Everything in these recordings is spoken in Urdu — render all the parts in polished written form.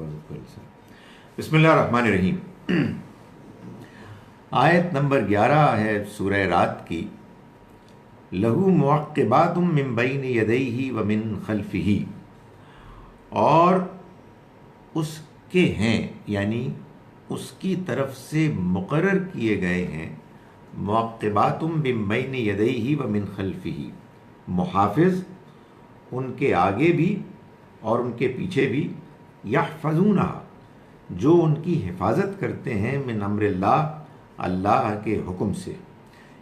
بسم اللہ الرحمن الرحیم۔ آیت نمبر 11 ہے سورہ رات کی۔ لہو معقبات من بین یدیہ ومن خلفہ، اور اس کے ہیں یعنی اس کی طرف سے مقرر کیے گئے ہیں معقبات من بین یدیہ ومن خلفہ، محافظ ان کے آگے بھی اور ان کے پیچھے بھی، یحفظونہا جو ان کی حفاظت کرتے ہیں، من امر اللہ اللہ کے حکم سے۔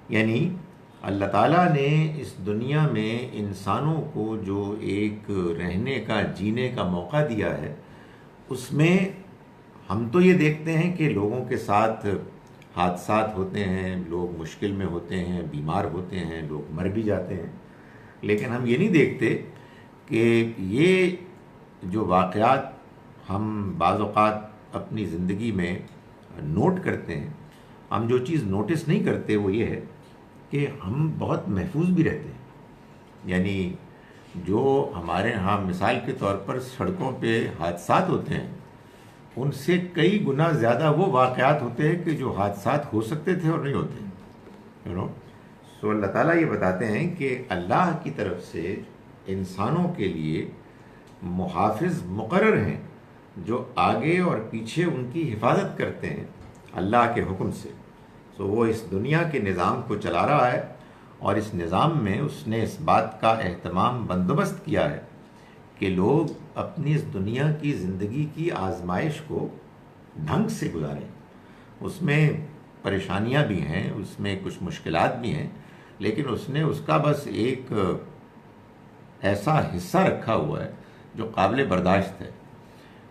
یعنی اللہ تعالیٰ نے اس دنیا میں انسانوں کو جو ایک رہنے کا جینے کا موقع دیا ہے، اس میں ہم تو یہ دیکھتے ہیں کہ لوگوں کے ساتھ حادثات ہوتے ہیں، لوگ مشکل میں ہوتے ہیں، بیمار ہوتے ہیں، لوگ مر بھی جاتے ہیں، لیکن ہم یہ نہیں دیکھتے کہ یہ جو واقعات ہم بعض اوقات اپنی زندگی میں نوٹ کرتے ہیں، ہم جو چیز نوٹس نہیں کرتے وہ یہ ہے کہ ہم بہت محفوظ بھی رہتے ہیں۔ یعنی جو ہمارے ہاں مثال کے طور پر سڑکوں پہ حادثات ہوتے ہیں، ان سے کئی گنا زیادہ وہ واقعات ہوتے ہیں کہ جو حادثات ہو سکتے تھے اور نہیں ہوتے۔ سو اللہ تعالیٰ یہ بتاتے ہیں کہ اللہ کی طرف سے انسانوں کے لیے محافظ مقرر ہیں جو آگے اور پیچھے ان کی حفاظت کرتے ہیں اللہ کے حکم سے۔ سو وہ اس دنیا کے نظام کو چلا رہا ہے، اور اس نظام میں اس نے اس بات کا اہتمام بندوبست کیا ہے کہ لوگ اپنی اس دنیا کی زندگی کی آزمائش کو ڈھنگ سے گزاریں۔ اس میں پریشانیاں بھی ہیں، اس میں کچھ مشکلات بھی ہیں، لیکن اس نے اس کا بس ایک ایسا حصہ رکھا ہوا ہے جو قابل برداشت ہے۔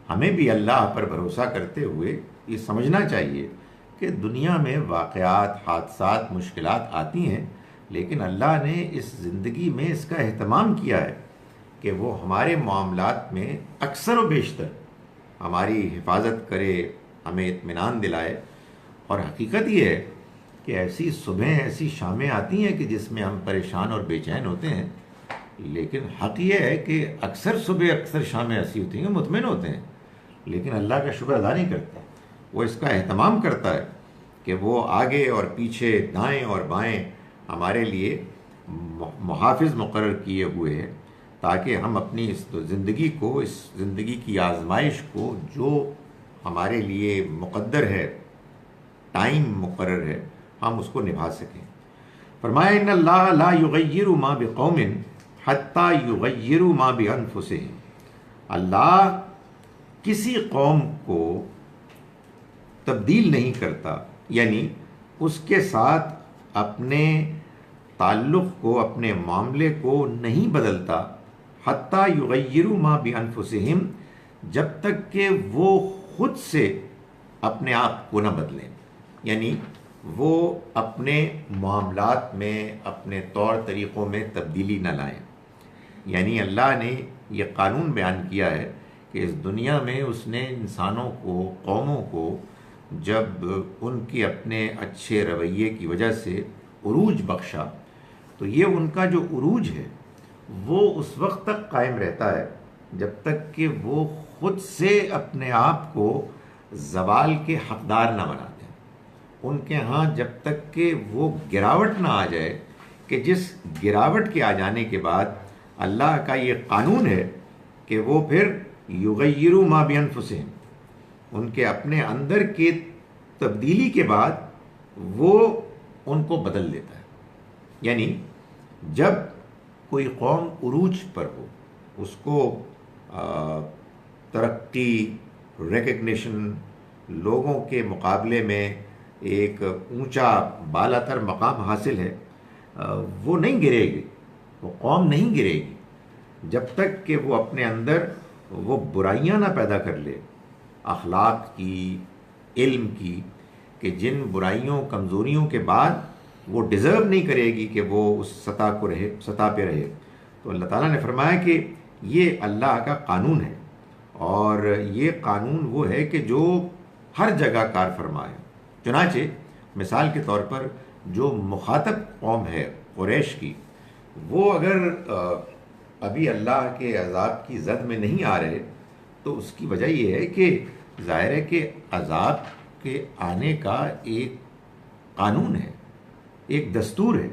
ہمیں بھی اللہ پر بھروسہ کرتے ہوئے یہ سمجھنا چاہیے کہ دنیا میں واقعات، حادثات، مشکلات آتی ہیں، لیکن اللہ نے اس زندگی میں اس کا اہتمام کیا ہے کہ وہ ہمارے معاملات میں اکثر و بیشتر ہماری حفاظت کرے، ہمیں اطمینان دلائے۔ اور حقیقت یہ ہے کہ ایسی صبح ایسی شامیں آتی ہیں کہ جس میں ہم پریشان اور بے چین ہوتے ہیں، لیکن حق یہ ہے کہ اکثر صبح اکثر شامیں ایسی ہوتی ہیں مطمئن ہوتے ہیں، لیکن اللہ کا شکر ادا نہیں کرتا۔ وہ اس کا اہتمام کرتا ہے کہ وہ آگے اور پیچھے، دائیں اور بائیں ہمارے لیے محافظ مقرر کیے ہوئے ہیں، تاکہ ہم اپنی اس زندگی کو، اس زندگی کی آزمائش کو جو ہمارے لیے مقدر ہے، ٹائم مقرر ہے، ہم اس کو نبھا سکیں۔ فرمایا ان اللہ لا یغیر ما بقوم حتی یغیروا ما بانفسہم، اللہ کسی قوم کو تبدیل نہیں کرتا، یعنی اس کے ساتھ اپنے تعلق کو، اپنے معاملے کو نہیں بدلتا، حتی یغیروا ما بانفسہم، جب تک کہ وہ خود سے اپنے آپ کو نہ بدلیں، یعنی وہ اپنے معاملات میں، اپنے طور طریقوں میں تبدیلی نہ لائیں۔ یعنی اللہ نے یہ قانون بیان کیا ہے کہ اس دنیا میں اس نے انسانوں کو، قوموں کو جب ان کے اپنے اچھے رویے کی وجہ سے عروج بخشا، تو یہ ان کا جو عروج ہے وہ اس وقت تک قائم رہتا ہے جب تک کہ وہ خود سے اپنے آپ کو زوال کے حقدار نہ بنا دیں۔ ان کے ہاں جب تک کہ وہ گراوٹ نہ آ جائے کہ جس گراوٹ کے آ جانے کے بعد اللہ کا یہ قانون ہے کہ وہ پھر یغیروا ما بانفسہم، ان کے اپنے اندر کی تبدیلی کے بعد وہ ان کو بدل دیتا ہے۔ یعنی جب کوئی قوم عروج پر ہو، اس کو ترقی، ریکگنیشن، لوگوں کے مقابلے میں ایک اونچا بالا تر مقام حاصل ہے، وہ نہیں گرے گی، وہ قوم نہیں گرے گی جب تک کہ وہ اپنے اندر وہ برائیاں نہ پیدا کر لے، اخلاق کی، علم کی، کہ جن برائیوں، کمزوریوں کے بعد وہ ڈیزرو نہیں کرے گی کہ وہ اس سطح پہ رہے۔ تو اللہ تعالیٰ نے فرمایا کہ یہ اللہ کا قانون ہے، اور یہ قانون وہ ہے کہ جو ہر جگہ کار فرما ہے۔ چنانچہ مثال کے طور پر جو مخاطب قوم ہے قریش کی، وہ اگر ابھی اللہ کے عذاب کی زد میں نہیں آ رہے تو اس کی وجہ یہ ہے کہ ظاہر ہے کہ عذاب کے آنے کا ایک قانون ہے، ایک دستور ہے۔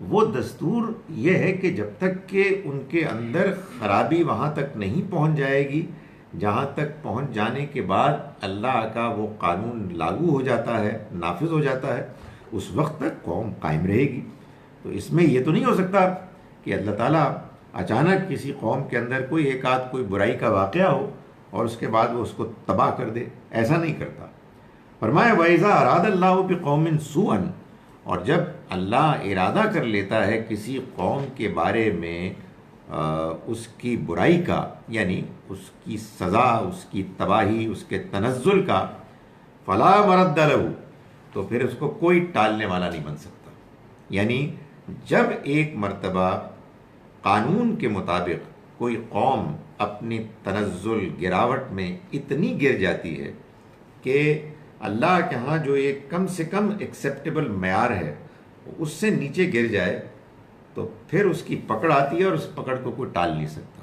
وہ دستور یہ ہے کہ جب تک کہ ان کے اندر خرابی وہاں تک نہیں پہنچ جائے گی، جہاں تک پہنچ جانے کے بعد اللہ کا وہ قانون لاگو ہو جاتا ہے، نافذ ہو جاتا ہے، اس وقت تک قوم قائم رہے گی۔ تو اس میں یہ تو نہیں ہو سکتا کہ اللہ تعالیٰ اچانک کسی قوم کے اندر کوئی ایک آدھ کوئی برائی کا واقعہ ہو اور اس کے بعد وہ اس کو تباہ کر دے، ایسا نہیں کرتا۔ فرمایا وَإِذَا أَرَادَ اللَّهُ بِقَوْمٍ سُوءًا، اور جب اللہ ارادہ کر لیتا ہے کسی قوم کے بارے میں اس کی برائی کا، یعنی اس کی سزا، اس کی تباہی، اس کے تنزل کا، فَلَا مَرَدَّ لَهُ، تو پھر اس کو کوئی ٹالنے والا نہیں بن سکتا۔ یعنی جب ایک مرتبہ قانون کے مطابق کوئی قوم اپنی تنزل گراوٹ میں اتنی گر جاتی ہے کہ اللہ کے ہاں جو ایک کم سے کم ایکسیپٹیبل معیار ہے اس سے نیچے گر جائے، تو پھر اس کی پکڑ آتی ہے اور اس پکڑ کو کوئی ٹال نہیں سکتا۔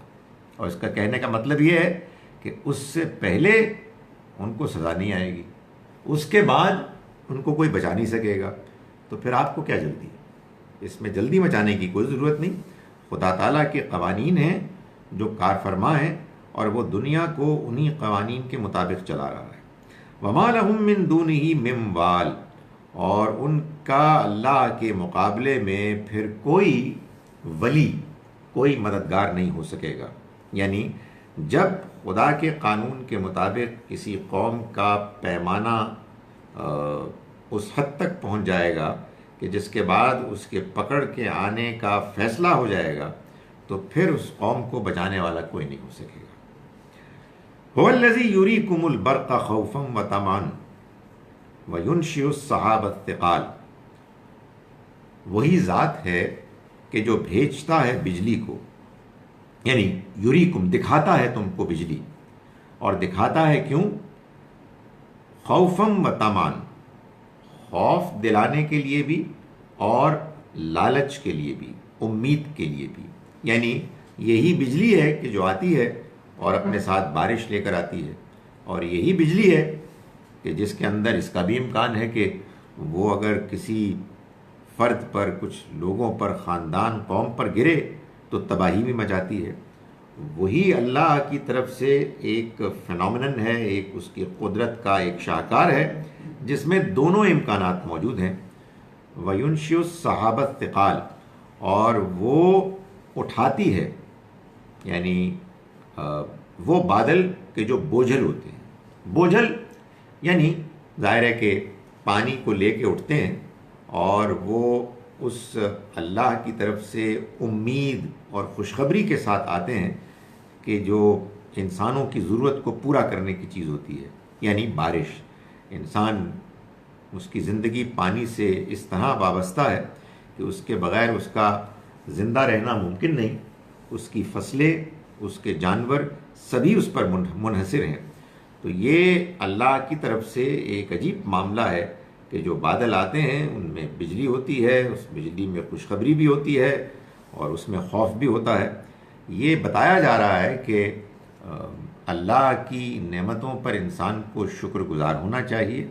اور اس کا کہنے کا مطلب یہ ہے کہ اس سے پہلے ان کو سزا نہیں آئے گی، اس کے بعد ان کو کوئی بچا نہیں سکے گا، تو پھر آپ کو کیا جلدی ہے؟ اس میں جلدی مچانے کی کوئی ضرورت نہیں۔ خدا تعالیٰ کے قوانین ہیں جو کار فرما ہیں، اور وہ دنیا کو انہی قوانین کے مطابق چلا رہا ہے۔ وَمَا لَهُم مِّن دُونِهِ مِّن وَالٍ، اور ان کا اللہ کے مقابلے میں پھر کوئی ولی، کوئی مددگار نہیں ہو سکے گا۔ یعنی جب خدا کے قانون کے مطابق کسی قوم کا پیمانہ اس حد تک پہنچ جائے گا کہ جس کے بعد اس کے پکڑ کے آنے کا فیصلہ ہو جائے گا، تو پھر اس قوم کو بچانے والا کوئی نہیں ہو سکے گا۔ هُوَ الَّذِي يُرِيكُمُ الْبَرْقَ خَوْفًا وَطَمَعًا وَيُنشِئُ السَّحَابَ الثِّقَالَ، وہی ذات ہے کہ جو بھیجتا ہے بجلی کو، یعنی یوریکم دکھاتا ہے تم کو بجلی، اور دکھاتا ہے کیوں؟ خوفم و طمعً، خوف دلانے کے لیے بھی اور لالچ کے لیے بھی، امید کے لیے بھی۔ یعنی یہی بجلی ہے کہ جو آتی ہے اور اپنے ساتھ بارش لے کر آتی ہے، اور یہی بجلی ہے کہ جس کے اندر اس کا بھی امکان ہے کہ وہ اگر کسی فرد پر، کچھ لوگوں پر، خاندان، قوم پر گرے تو تباہی بھی مچاتی ہے۔ وہی اللہ کی طرف سے ایک فینومینن ہے، ایک اس کی قدرت کا ایک شاہکار ہے جس میں دونوں امکانات موجود ہیں۔ وَيُنشِئُ السَّحَابَ الثِّقَالَ، اور وہ اٹھاتی ہے، یعنی وہ بادل کے جو بوجھل ہوتے ہیں، بوجھل یعنی ظاہر ہے کہ پانی کو لے کے اٹھتے ہیں، اور وہ اس اللہ کی طرف سے امید اور خوشخبری کے ساتھ آتے ہیں کہ جو انسانوں کی ضرورت کو پورا کرنے کی چیز ہوتی ہے، یعنی بارش۔ انسان، اس کی زندگی پانی سے اس طرح وابستہ ہے کہ اس کے بغیر اس کا زندہ رہنا ممکن نہیں۔ اس کی فصلیں، اس کے جانور سبھی اس پر منحصر ہیں۔ تو یہ اللہ کی طرف سے ایک عجیب معاملہ ہے کہ جو بادل آتے ہیں ان میں بجلی ہوتی ہے، اس بجلی میں خوشخبری بھی ہوتی ہے اور اس میں خوف بھی ہوتا ہے۔ یہ بتایا جا رہا ہے کہ اللہ کی نعمتوں پر انسان کو شکر گزار ہونا چاہیے،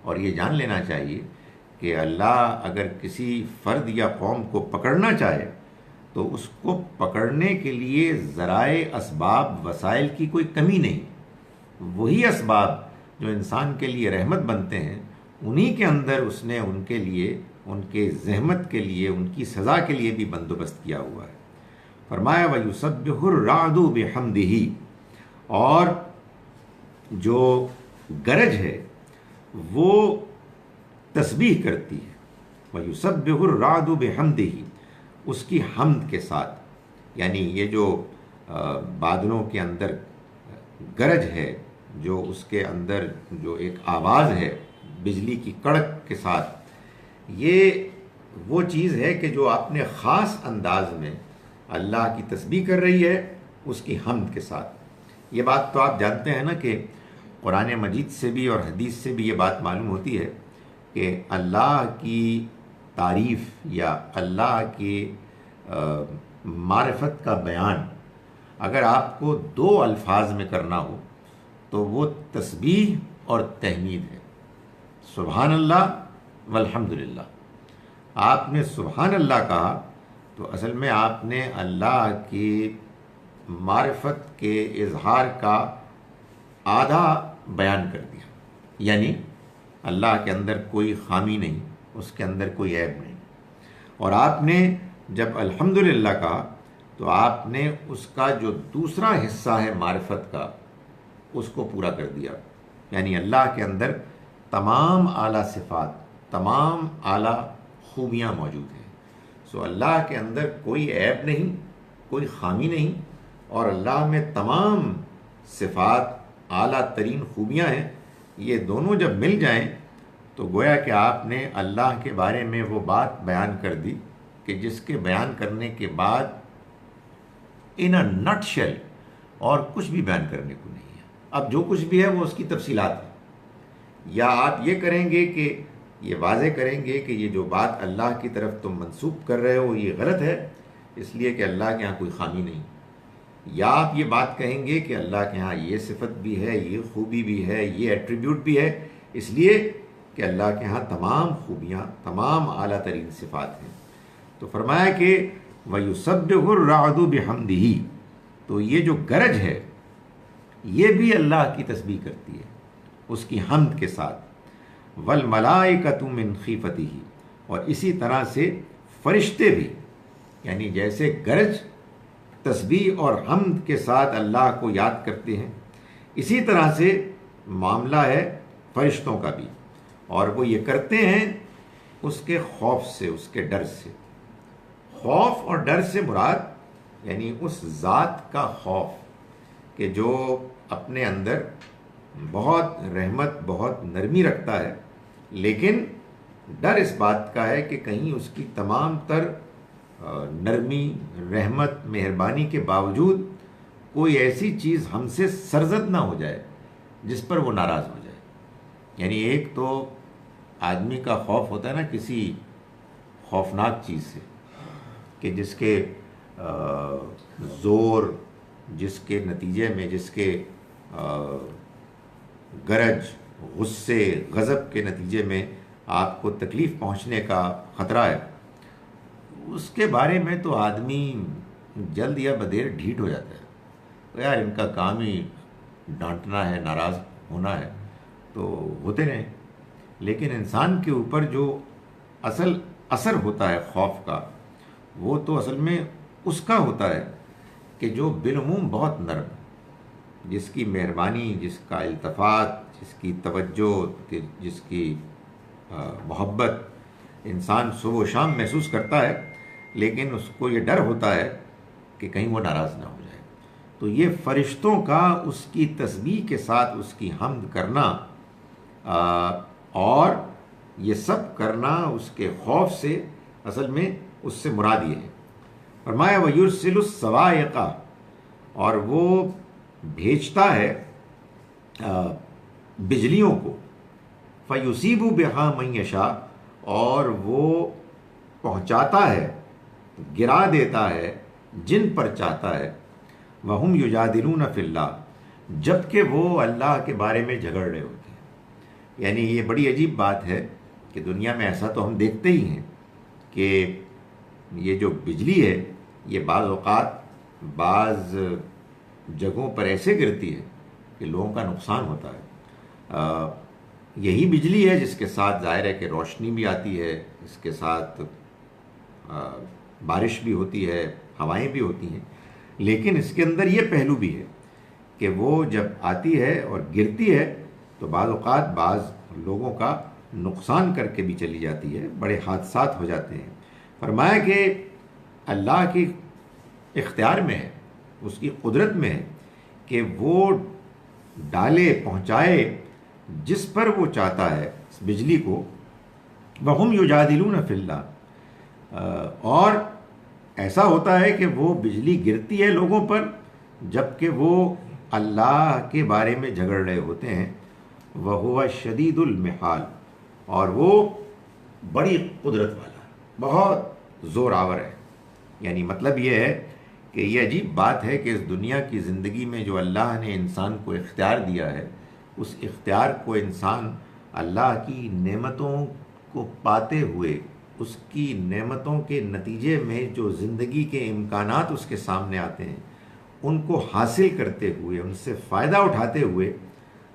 اور یہ جان لینا چاہیے کہ اللہ اگر کسی فرد یا قوم کو پکڑنا چاہے تو اس کو پکڑنے کے لیے ذرائع، اسباب، وسائل کی کوئی کمی نہیں۔ وہی اسباب جو انسان کے لیے رحمت بنتے ہیں، انہی کے اندر اس نے ان کے لیے، ان کے زحمت کے لیے، ان کی سزا کے لیے بھی بندوبست کیا ہوا ہے۔ فرمایا وَيُسَبِّحُ الرَّعْدُ بِحَمْدِهِ، اور جو گرج ہے وہ تسبیح کرتی ہے، وَيُسَبِّحُ الرَّعْدُ بِحَمْدِهِ، اس کی حمد کے ساتھ۔ یعنی یہ جو بادلوں کے اندر گرج ہے، جو اس کے اندر جو ایک آواز ہے بجلی کی کڑک کے ساتھ، یہ وہ چیز ہے کہ جو اپنے خاص انداز میں اللہ کی تسبیح کر رہی ہے، اس کی حمد کے ساتھ۔ یہ بات تو آپ جانتے ہیں نا کہ قرآن مجید سے بھی اور حدیث سے بھی یہ بات معلوم ہوتی ہے کہ اللہ کی تعریف یا اللہ کی معرفت کا بیان اگر آپ کو دو الفاظ میں کرنا ہو تو وہ تسبیح اور تحمید ہے، سبحان اللہ والحمد للہ۔ آپ نے سبحان اللہ کہا تو اصل میں آپ نے اللہ کی معرفت کے اظہار کا آدھا بیان کر دیا، یعنی اللہ کے اندر کوئی خامی نہیں، اس کے اندر کوئی عیب نہیں۔ اور آپ نے جب الحمدللہ کہا تو آپ نے اس کا جو دوسرا حصہ ہے معرفت کا، اس کو پورا کر دیا، یعنی اللہ کے اندر تمام اعلیٰ صفات، تمام اعلیٰ خوبیاں موجود ہیں۔ سو اللہ کے اندر کوئی عیب نہیں، کوئی خامی نہیں، اور اللہ میں تمام صفات، اعلیٰ ترین خوبیاں ہیں۔ یہ دونوں جب مل جائیں تو گویا کہ آپ نے اللہ کے بارے میں وہ بات بیان کر دی کہ جس کے بیان کرنے کے بعد ان اے نٹ شیل اور کچھ بھی بیان کرنے کو نہیں ہے۔ اب جو کچھ بھی ہے وہ اس کی تفصیلات ہیں، یا آپ یہ کریں گے کہ یہ واضح کریں گے کہ یہ جو بات اللہ کی طرف تم منسوب کر رہے ہو یہ غلط ہے اس لیے کہ اللہ کے ہاں کوئی خامی نہیں، یا آپ یہ بات کہیں گے کہ اللہ کے ہاں یہ صفت بھی ہے، یہ خوبی بھی ہے، یہ ایٹریبیوٹ بھی ہے، اس لیے کہ اللہ کے ہاں تمام خوبیاں، تمام اعلیٰ ترین صفات ہیں۔ تو فرمایا کہ وَيُسَبِّحُ الرَّعْدُ بِحَمْدِهِ، تو یہ جو گرج ہے یہ بھی اللہ کی تسبیح کرتی ہے اس کی حمد کے ساتھ، وَالْمَلَائِكَةُ مِنْ خِيفَتِهِ، اور اسی طرح سے فرشتے بھی، یعنی جیسے گرج تسبیح اور حمد کے ساتھ اللہ کو یاد کرتے ہیں، اسی طرح سے معاملہ ہے فرشتوں کا بھی، اور وہ یہ کرتے ہیں اس کے خوف سے، اس کے ڈر سے۔ خوف اور ڈر سے مراد یعنی اس ذات کا خوف کہ جو اپنے اندر بہت رحمت، بہت نرمی رکھتا ہے، لیکن ڈر اس بات کا ہے کہ کہیں اس کی تمام تر نرمی، رحمت، مہربانی کے باوجود کوئی ایسی چیز ہم سے سرزد نہ ہو جائے جس پر وہ ناراض ہو جائے۔ یعنی ایک تو آدمی کا خوف ہوتا ہے نا کسی خوفناک چیز سے، کہ جس کے زور، جس کے نتیجے میں، جس کے گرج، غصے، غضب کے نتیجے میں آپ کو تکلیف پہنچنے کا خطرہ ہے، اس کے بارے میں تو آدمی جلد یا بدیر ڈھیٹ ہو جاتا ہے، تو یار ان کا کام ہی ڈانٹنا ہے، ناراض ہونا ہے، تو ہوتے رہیں۔ لیکن انسان کے اوپر جو اصل اثر ہوتا ہے خوف کا، وہ تو اصل میں اس کا ہوتا ہے کہ جو بالعموم بہت نرم، جس کی مہربانی، جس کا التفات، جس کی توجہ، جس کی محبت انسان صبح و شام محسوس کرتا ہے، لیکن اس کو یہ ڈر ہوتا ہے کہ کہیں وہ ناراض نہ ہو جائے۔ تو یہ فرشتوں کا اس کی تسبیح کے ساتھ اس کی حمد کرنا اور یہ سب کرنا اس کے خوف سے، اصل میں اس سے مراد یہ ہے۔ فرمایا وَيُرْسِلُ الصَّوَاعِقَ، اور وہ بھیجتا ہے بجلیوں کو، فَيُصِيبُ بِهَا مَن يَشَاءُ، اور وہ پہنچاتا ہے، گرا دیتا ہے جن پر چاہتا ہے، وَهُمْ يُجَادِلُونَ فِي اللَّهِ، جبکہ وہ اللہ کے بارے میں جھگڑ رہے ہوتے ہیں۔ یعنی یہ بڑی عجیب بات ہے کہ دنیا میں ایسا تو ہم دیکھتے ہی ہیں کہ یہ جو بجلی ہے یہ بعض اوقات بعض جگہوں پر ایسے گرتی ہے کہ لوگوں کا نقصان ہوتا ہے۔ یہی بجلی ہے جس کے ساتھ ظاہر ہے کہ روشنی بھی آتی ہے، اس کے ساتھ بارش بھی ہوتی ہے، ہوائیں بھی ہوتی ہیں، لیکن اس کے اندر یہ پہلو بھی ہے کہ وہ جب آتی ہے اور گرتی ہے تو بعض اوقات بعض لوگوں کا نقصان کر کے بھی چلی جاتی ہے، بڑے حادثات ہو جاتے ہیں۔ فرمایا کہ اللہ کی اختیار میں ہے، اس کی قدرت میں ہے کہ وہ ڈالے، پہنچائے جس پر وہ چاہتا ہے اس بجلی کو، وَهُمْ يُجَادِلُونَ فِي اللَّهِ، اور ایسا ہوتا ہے کہ وہ بجلی گرتی ہے لوگوں پر جبکہ وہ اللہ کے بارے میں جھگڑ رہے ہوتے ہیں، وَهُوَ شَدِيدُ الْمِحَالِ، اور وہ بڑی قدرت والا، بہت زور آور ہے۔ یعنی مطلب یہ ہے کہ یہ عجیب بات ہے کہ اس دنیا کی زندگی میں جو اللہ نے انسان کو اختیار دیا ہے، اس اختیار کو انسان اللہ کی نعمتوں کو پاتے ہوئے، اس کی نعمتوں کے نتیجے میں جو زندگی کے امکانات اس کے سامنے آتے ہیں ان کو حاصل کرتے ہوئے، ان سے فائدہ اٹھاتے ہوئے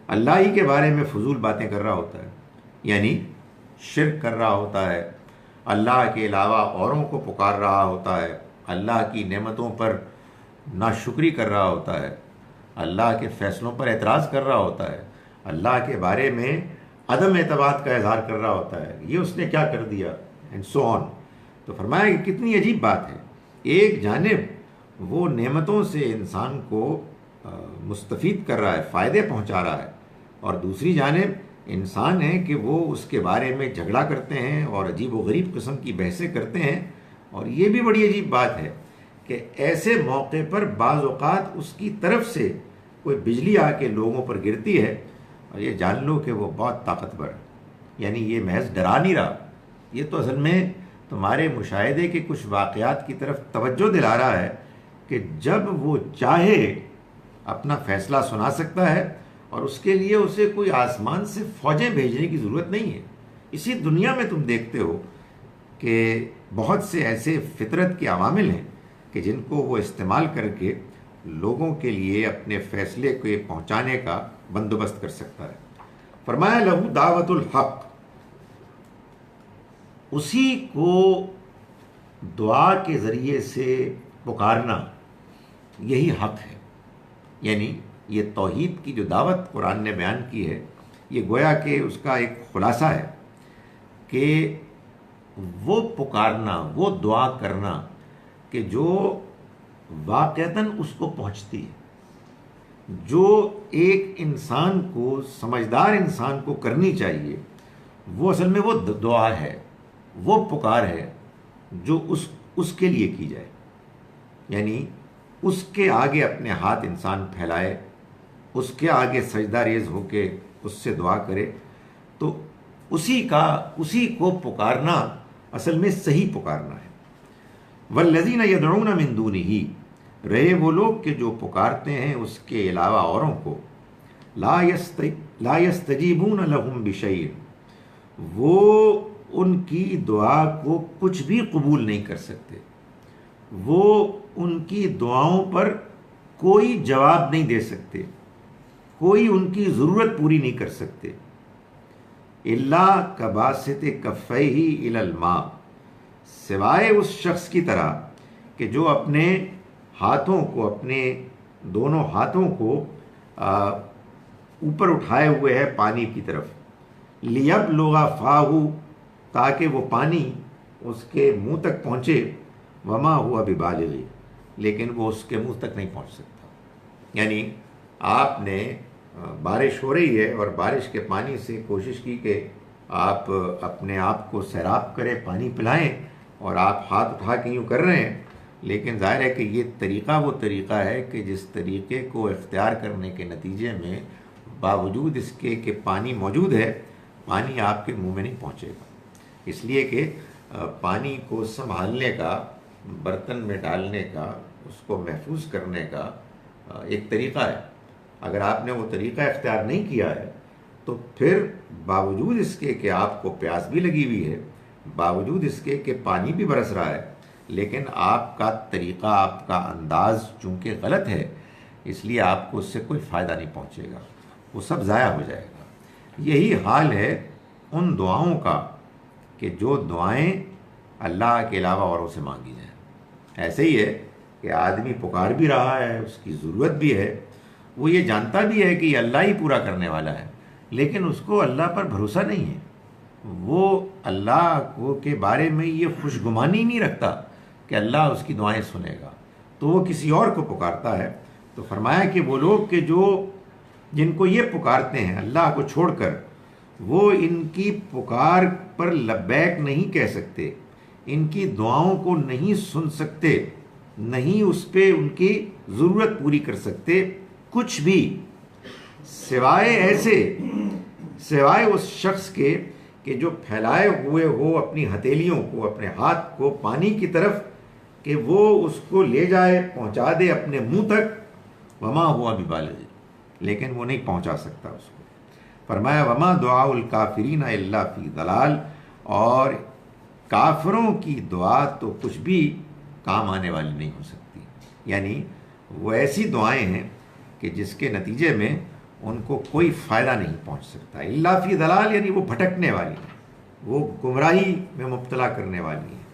اللہ ہی کے بارے میں فضول باتیں کر رہا ہوتا ہے، یعنی شرک کر رہا ہوتا ہے، اللہ کے علاوہ اوروں کو پکار رہا ہوتا ہے، اللہ کی نعمتوں پر ناشکری کر رہا ہوتا ہے، اللہ کے فیصلوں پر اعتراض کر رہا ہوتا ہے، اللہ کے بارے میں عدم اعتماد کا اظہار کر رہا ہوتا ہے، یہ اس نے کیا کر دیا اینڈ سو آن۔ تو فرمایا کہ کتنی عجیب بات ہے، ایک جانب وہ نعمتوں سے انسان کو مستفید کر رہا ہے، فائدے پہنچا رہا ہے، اور دوسری جانب انسان ہے کہ وہ اس کے بارے میں جھگڑا کرتے ہیں اور عجیب و غریب قسم کی بحثیں کرتے ہیں۔ اور یہ بھی بڑی عجیب بات ہے کہ ایسے موقع پر بعض اوقات اس کی طرف سے کوئی بجلی آ کے لوگوں پر گرتی ہے اور یہ جان لو کہ وہ بہت طاقتور ہے، یعنی یہ محض ڈرا نہیں رہا، یہ تو اصل میں تمہارے مشاہدے کے کچھ واقعات کی طرف توجہ دلا رہا ہے کہ جب وہ چاہے اپنا فیصلہ سنا سکتا ہے، اور اس کے لیے اسے کوئی آسمان سے فوجیں بھیجنے کی ضرورت نہیں ہے۔ اسی دنیا میں تم دیکھتے ہو کہ بہت سے ایسے فطرت کے عوامل ہیں کہ جن کو وہ استعمال کر کے لوگوں کے لیے اپنے فیصلے کو پہنچانے کا بندوبست کر سکتا ہے۔ فرمایا لہو دعوت الحق، اسی کو دعا کے ذریعے سے پکارنا یہی حق ہے، یعنی یہ توحید کی جو دعوت قرآن نے بیان کی ہے، یہ گویا کہ اس کا ایک خلاصہ ہے کہ وہ پکارنا، وہ دعا کرنا کہ جو واقعتاً اس کو پہنچتی ہے، جو ایک انسان کو، سمجھدار انسان کو کرنی چاہیے، وہ اصل میں وہ دعا ہے، وہ پکار ہے جو اس کے لیے کی جائے، یعنی اس کے آگے اپنے ہاتھ انسان پھیلائے، اس کے آگے سجدہ ریز ہو کے اس سے دعا کرے، تو اسی کو پکارنا اصل میں صحیح پکارنا ہے۔ والذین یدعون من دونہ، رہے وہ لوگ کہ جو پکارتے ہیں اس کے علاوہ اوروں کو، لا یستجیبون لہم بشیء، وہ ان کی دعا کو کچھ بھی قبول نہیں کر سکتے، وہ ان کی دعاؤں پر کوئی جواب نہیں دے سکتے، کوئی ان کی ضرورت پوری نہیں کر سکتے۔ الا کباسط کفیہ الی الماء، سوائے اس شخص کی طرح کہ جو اپنے ہاتھوں کو، اپنے دونوں ہاتھوں کو اوپر اٹھائے ہوئے ہے پانی کی طرف، لیبلغ فاہ، تاکہ وہ پانی اس کے منہ تک پہنچے، وما ہوا ببالغ، لیکن وہ اس کے منہ تک نہیں پہنچ سکتا۔ یعنی آپ نے بارش ہو رہی ہے اور بارش کے پانی سے کوشش کی کہ آپ اپنے آپ کو سیراب کریں، پانی پلائیں، اور آپ ہاتھ اٹھا کے یوں کر رہے ہیں، لیکن ظاہر ہے کہ یہ طریقہ وہ طریقہ ہے کہ جس طریقے کو اختیار کرنے کے نتیجے میں باوجود اس کے کہ پانی موجود ہے، پانی آپ کے منہ میں نہیں پہنچے گا، اس لیے کہ پانی کو سنبھالنے کا، برتن میں ڈالنے کا، اس کو محفوظ کرنے کا ایک طریقہ ہے۔ اگر آپ نے وہ طریقہ اختیار نہیں کیا ہے تو پھر باوجود اس کے کہ آپ کو پیاس بھی لگی ہوئی ہے، باوجود اس کے کہ پانی بھی برس رہا ہے، لیکن آپ کا طریقہ، آپ کا انداز چونکہ غلط ہے، اس لیے آپ کو اس سے کوئی فائدہ نہیں پہنچے گا، وہ سب ضائع ہو جائے گا۔ یہی حال ہے ان دعاؤں کا کہ جو دعائیں اللہ کے علاوہ اوروں سے مانگی جائیں۔ ایسے ہی ہے کہ آدمی پکار بھی رہا ہے، اس کی ضرورت بھی ہے، وہ یہ جانتا بھی ہے کہ یہ اللہ ہی پورا کرنے والا ہے، لیکن اس کو اللہ پر بھروسہ نہیں ہے، وہ اللہ کو کے بارے میں یہ خوش گمانی نہیں رکھتا کہ اللہ اس کی دعائیں سنے گا، تو وہ کسی اور کو پکارتا ہے۔ تو فرمایا کہ وہ لوگ کہ جن کو یہ پکارتے ہیں اللہ کو چھوڑ کر، وہ ان کی پکار پر لبیک نہیں کہہ سکتے، ان کی دعاؤں کو نہیں سن سکتے، نہیں اس پہ ان کی ضرورت پوری کر سکتے کچھ بھی، سوائے اس شخص کے کہ جو پھیلائے ہوئے ہو اپنی ہتھیلیوں کو، اپنے ہاتھ کو پانی کی طرف، کہ وہ اس کو لے جائے پہنچا دے اپنے منہ تک، وما ہوا ببالغ، لیکن وہ نہیں پہنچا سکتا اس کو۔ فرمایا وما دعاء الکافرین الا فی ضلال، اور کافروں کی دعا تو کچھ بھی کام آنے والی نہیں ہو سکتی، یعنی وہ ایسی دعائیں ہیں کہ جس کے نتیجے میں ان کو کوئی فائدہ نہیں پہنچ سکتا۔ الا فی ضلال یعنی وہ بھٹکنے والی ہیں، وہ گمراہی میں مبتلا کرنے والی ہیں،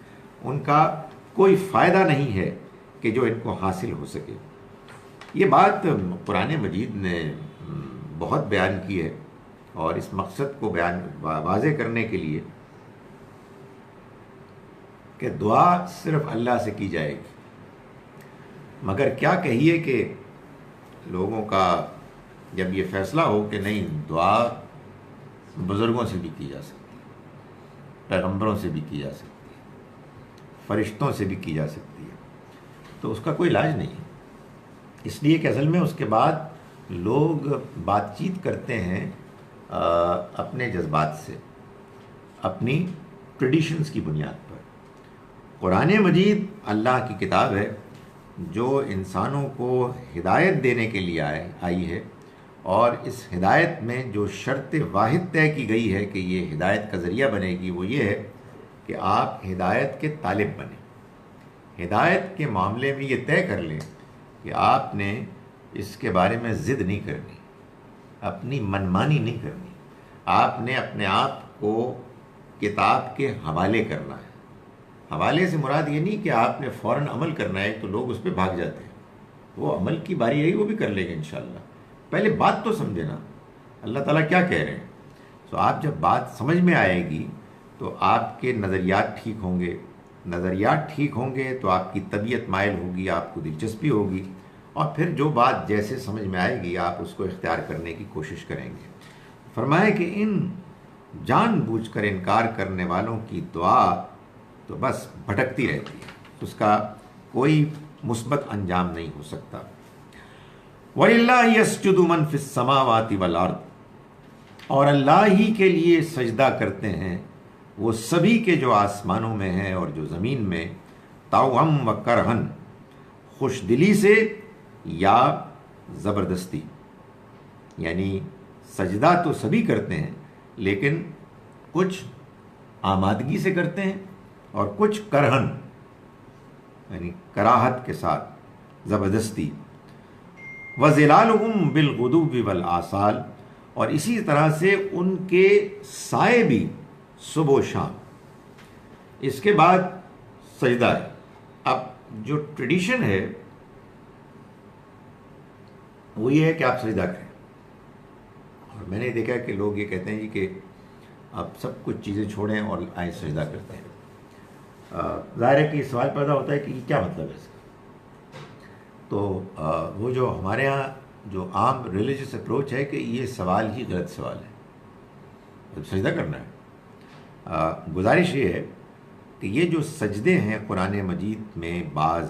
ان کا کوئی فائدہ نہیں ہے کہ جو ان کو حاصل ہو سکے۔ یہ بات قرآن مجید نے بہت بیان کی ہے، اور اس مقصد کو واضح کرنے کے لیے کہ دعا صرف اللہ سے کی جائے گی، مگر کیا کہیے کہ لوگوں کا جب یہ فیصلہ ہو کہ نہیں، دعا بزرگوں سے بھی کی جا سکتی ہے، پیغمبروں سے بھی کی جا سکتی ہے، فرشتوں سے بھی کی جا سکتی ہے، تو اس کا کوئی علاج نہیں ہے۔ اس لیے کہ اصل میں اس کے بعد لوگ بات چیت کرتے ہیں اپنے جذبات سے، اپنی ٹریڈیشنز کی بنیاد پر۔ قرآن مجید اللہ کی کتاب ہے جو انسانوں کو ہدایت دینے کے لیے آئی ہے، اور اس ہدایت میں جو شرط واحد طے کی گئی ہے کہ یہ ہدایت کا ذریعہ بنے گی، وہ یہ ہے کہ آپ ہدایت کے طالب بنیں۔ ہدایت کے معاملے میں یہ طے کر لیں کہ آپ نے اس کے بارے میں ضد نہیں کرنی، اپنی منمانی نہیں کرنی، آپ نے اپنے آپ کو کتاب کے حوالے کرنا ہے۔ حوالے سے مراد یہ نہیں کہ آپ نے فوراً عمل کرنا ہے تو لوگ اس پہ بھاگ جاتے ہیں، وہ عمل کی باری آئی وہ بھی کر لیں گے انشاءاللہ، پہلے بات تو سمجھے نا اللہ تعالیٰ کیا کہہ رہے ہیں۔ تو آپ جب بات سمجھ میں آئے گی تو آپ کے نظریات ٹھیک ہوں گے، نظریات ٹھیک ہوں گے تو آپ کی طبیعت مائل ہوگی، آپ کو دلچسپی ہوگی، اور پھر جو بات جیسے سمجھ میں آئے گی آپ اس کو اختیار کرنے کی کوشش کریں گے۔ فرمایا کہ ان جان بوجھ کر انکار کرنے والوں کی دعا تو بس بھٹکتی رہتی ہے، اس کا کوئی مثبت انجام نہیں ہو سکتا۔ وَلِلَّهِ يَسْجُدُ مَن فِي السَّمَاوَاتِ وَالْأَرْضِ، اور اللہ ہی کے لیے سجدہ کرتے ہیں وہ سبھی کے جو آسمانوں میں ہیں اور جو زمین میں، طَوْعًا وَكَرْهًا، خوش دلی سے یا زبردستی، یعنی سجدہ تو سبھی کرتے ہیں لیکن کچھ آمادگی سے کرتے ہیں اور کچھ کرہن یعنی کراہت کے ساتھ، زبردستی۔ وَظِلَالُهُمْ بِالْغُدُوِّ وَالْآصَالِ، اور اسی طرح سے ان کے سائے بھی صبح و شام۔ اس کے بعد سجدہ ہے۔ اب جو ٹریڈیشن ہے وہ یہ ہے کہ آپ سجدہ کریں، اور میں نے دیکھا کہ لوگ یہ کہتے ہیں جی کہ آپ سب کچھ چیزیں چھوڑیں اور آئیں سجدہ کرتے ہیں۔ ظاہر ہے کہ یہ سوال پیدا ہوتا ہے کہ یہ کیا مطلب ہے اس کا؟ تو وہ جو ہمارے ہاں جو عام ریلیجس اپروچ ہے کہ یہ سوال ہی غلط سوال ہے، جب سجدہ کرنا ہے۔ گزارش یہ ہے کہ یہ جو سجدے ہیں قرآن مجید میں بعض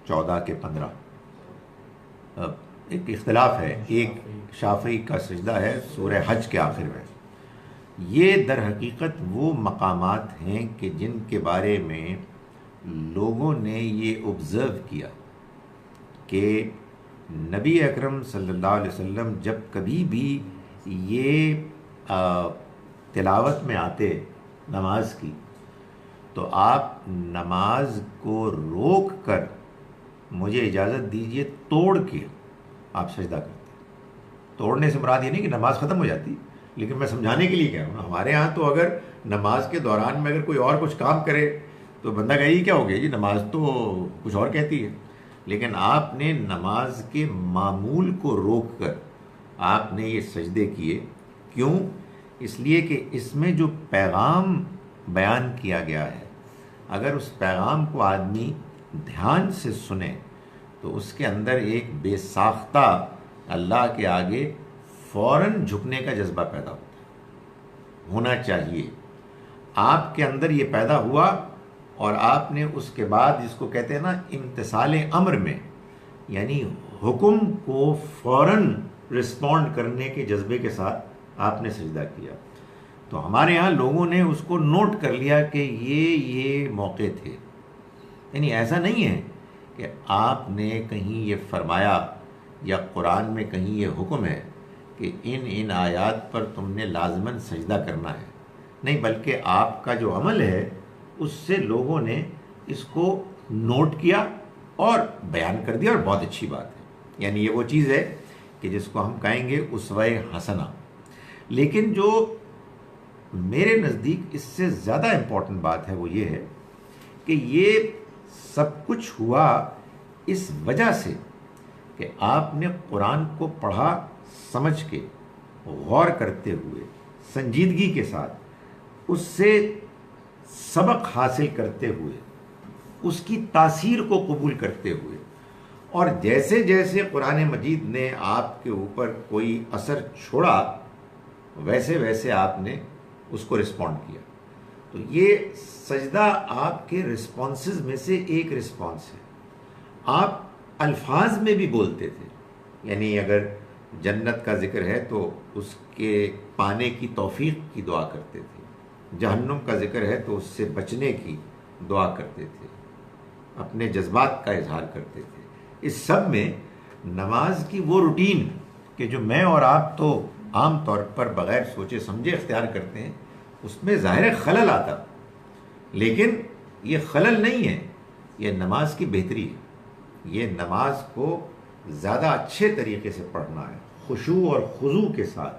14 کے 15 ایک اختلاف ہے، ایک شافعی کا سجدہ ہے سورہ حج کے آخر میں۔ یہ در حقیقت وہ مقامات ہیں کہ جن کے بارے میں لوگوں نے یہ آبزرو کیا کہ نبی اکرم صلی اللہ علیہ وسلم جب کبھی بھی یہ تلاوت میں آتے نماز کی تو آپ نماز کو روک کر مجھے اجازت دیجئے توڑ کے آپ سجدہ کرتے۔ توڑنے سے مراد یہ نہیں کہ نماز ختم ہو جاتی، لیکن میں سمجھانے کے لیے کہہ رہا ہوں، ہمارے ہاں تو اگر نماز کے دوران میں اگر کوئی اور کچھ کام کرے تو بندہ کہے یہ کیا ہو گیا جی، نماز تو کچھ اور کہتی ہے، لیکن آپ نے نماز کے معمول کو روک کر آپ نے یہ سجدے کیے۔ کیوں؟ اس لیے کہ اس میں جو پیغام بیان کیا گیا ہے، اگر اس پیغام کو آدمی دھیان سے سنے تو اس کے اندر ایک بے ساختہ اللہ کے آگے فوراً جھکنے کا جذبہ پیدا ہونا چاہیے۔ آپ کے اندر یہ پیدا ہوا اور آپ نے اس کے بعد جس کو کہتے ہیں نا امتثال امر میں، یعنی حکم کو فوراً رسپونڈ کرنے کے جذبے کے ساتھ آپ نے سجدہ کیا۔ تو ہمارے ہاں لوگوں نے اس کو نوٹ کر لیا کہ یہ موقع تھے. یعنی ایسا نہیں ہے کہ آپ نے کہیں یہ فرمایا یا قرآن میں کہیں یہ حکم ہے کہ ان آیات پر تم نے لازماً سجدہ کرنا ہے. نہیں، بلکہ آپ کا جو عمل ہے اس سے لوگوں نے اس کو نوٹ کیا اور بیان کر دیا، اور بہت اچھی بات ہے. یعنی یہ وہ چیز ہے کہ جس کو ہم کہیں گے اسوہ حسنہ. لیکن جو میرے نزدیک اس سے زیادہ امپورٹنٹ بات ہے وہ یہ ہے کہ یہ سب کچھ ہوا اس وجہ سے کہ آپ نے قرآن کو پڑھا سمجھ کے، غور کرتے ہوئے، سنجیدگی کے ساتھ اس سے سبق حاصل کرتے ہوئے، اس کی تاثیر کو قبول کرتے ہوئے، اور جیسے جیسے قرآن مجید نے آپ کے اوپر کوئی اثر چھوڑا ویسے ویسے آپ نے اس کو رسپونڈ کیا. تو یہ سجدہ آپ کے رسپانسز میں سے ایک رسپانس ہے. آپ الفاظ میں بھی بولتے تھے، یعنی اگر جنت کا ذکر ہے تو اس کے پانے کی توفیق کی دعا کرتے تھے، جہنم کا ذکر ہے تو اس سے بچنے کی دعا کرتے تھے، اپنے جذبات کا اظہار کرتے تھے. اس سب میں نماز کی وہ روٹین کہ جو میں اور آپ تو عام طور پر بغیر سوچے سمجھے اختیار کرتے ہیں، اس میں ظاہر خلل آتا. لیکن یہ خلل نہیں ہے، یہ نماز کی بہتری ہے. یہ نماز کو زیادہ اچھے طریقے سے پڑھنا ہے، خشوع اور خضوع کے ساتھ،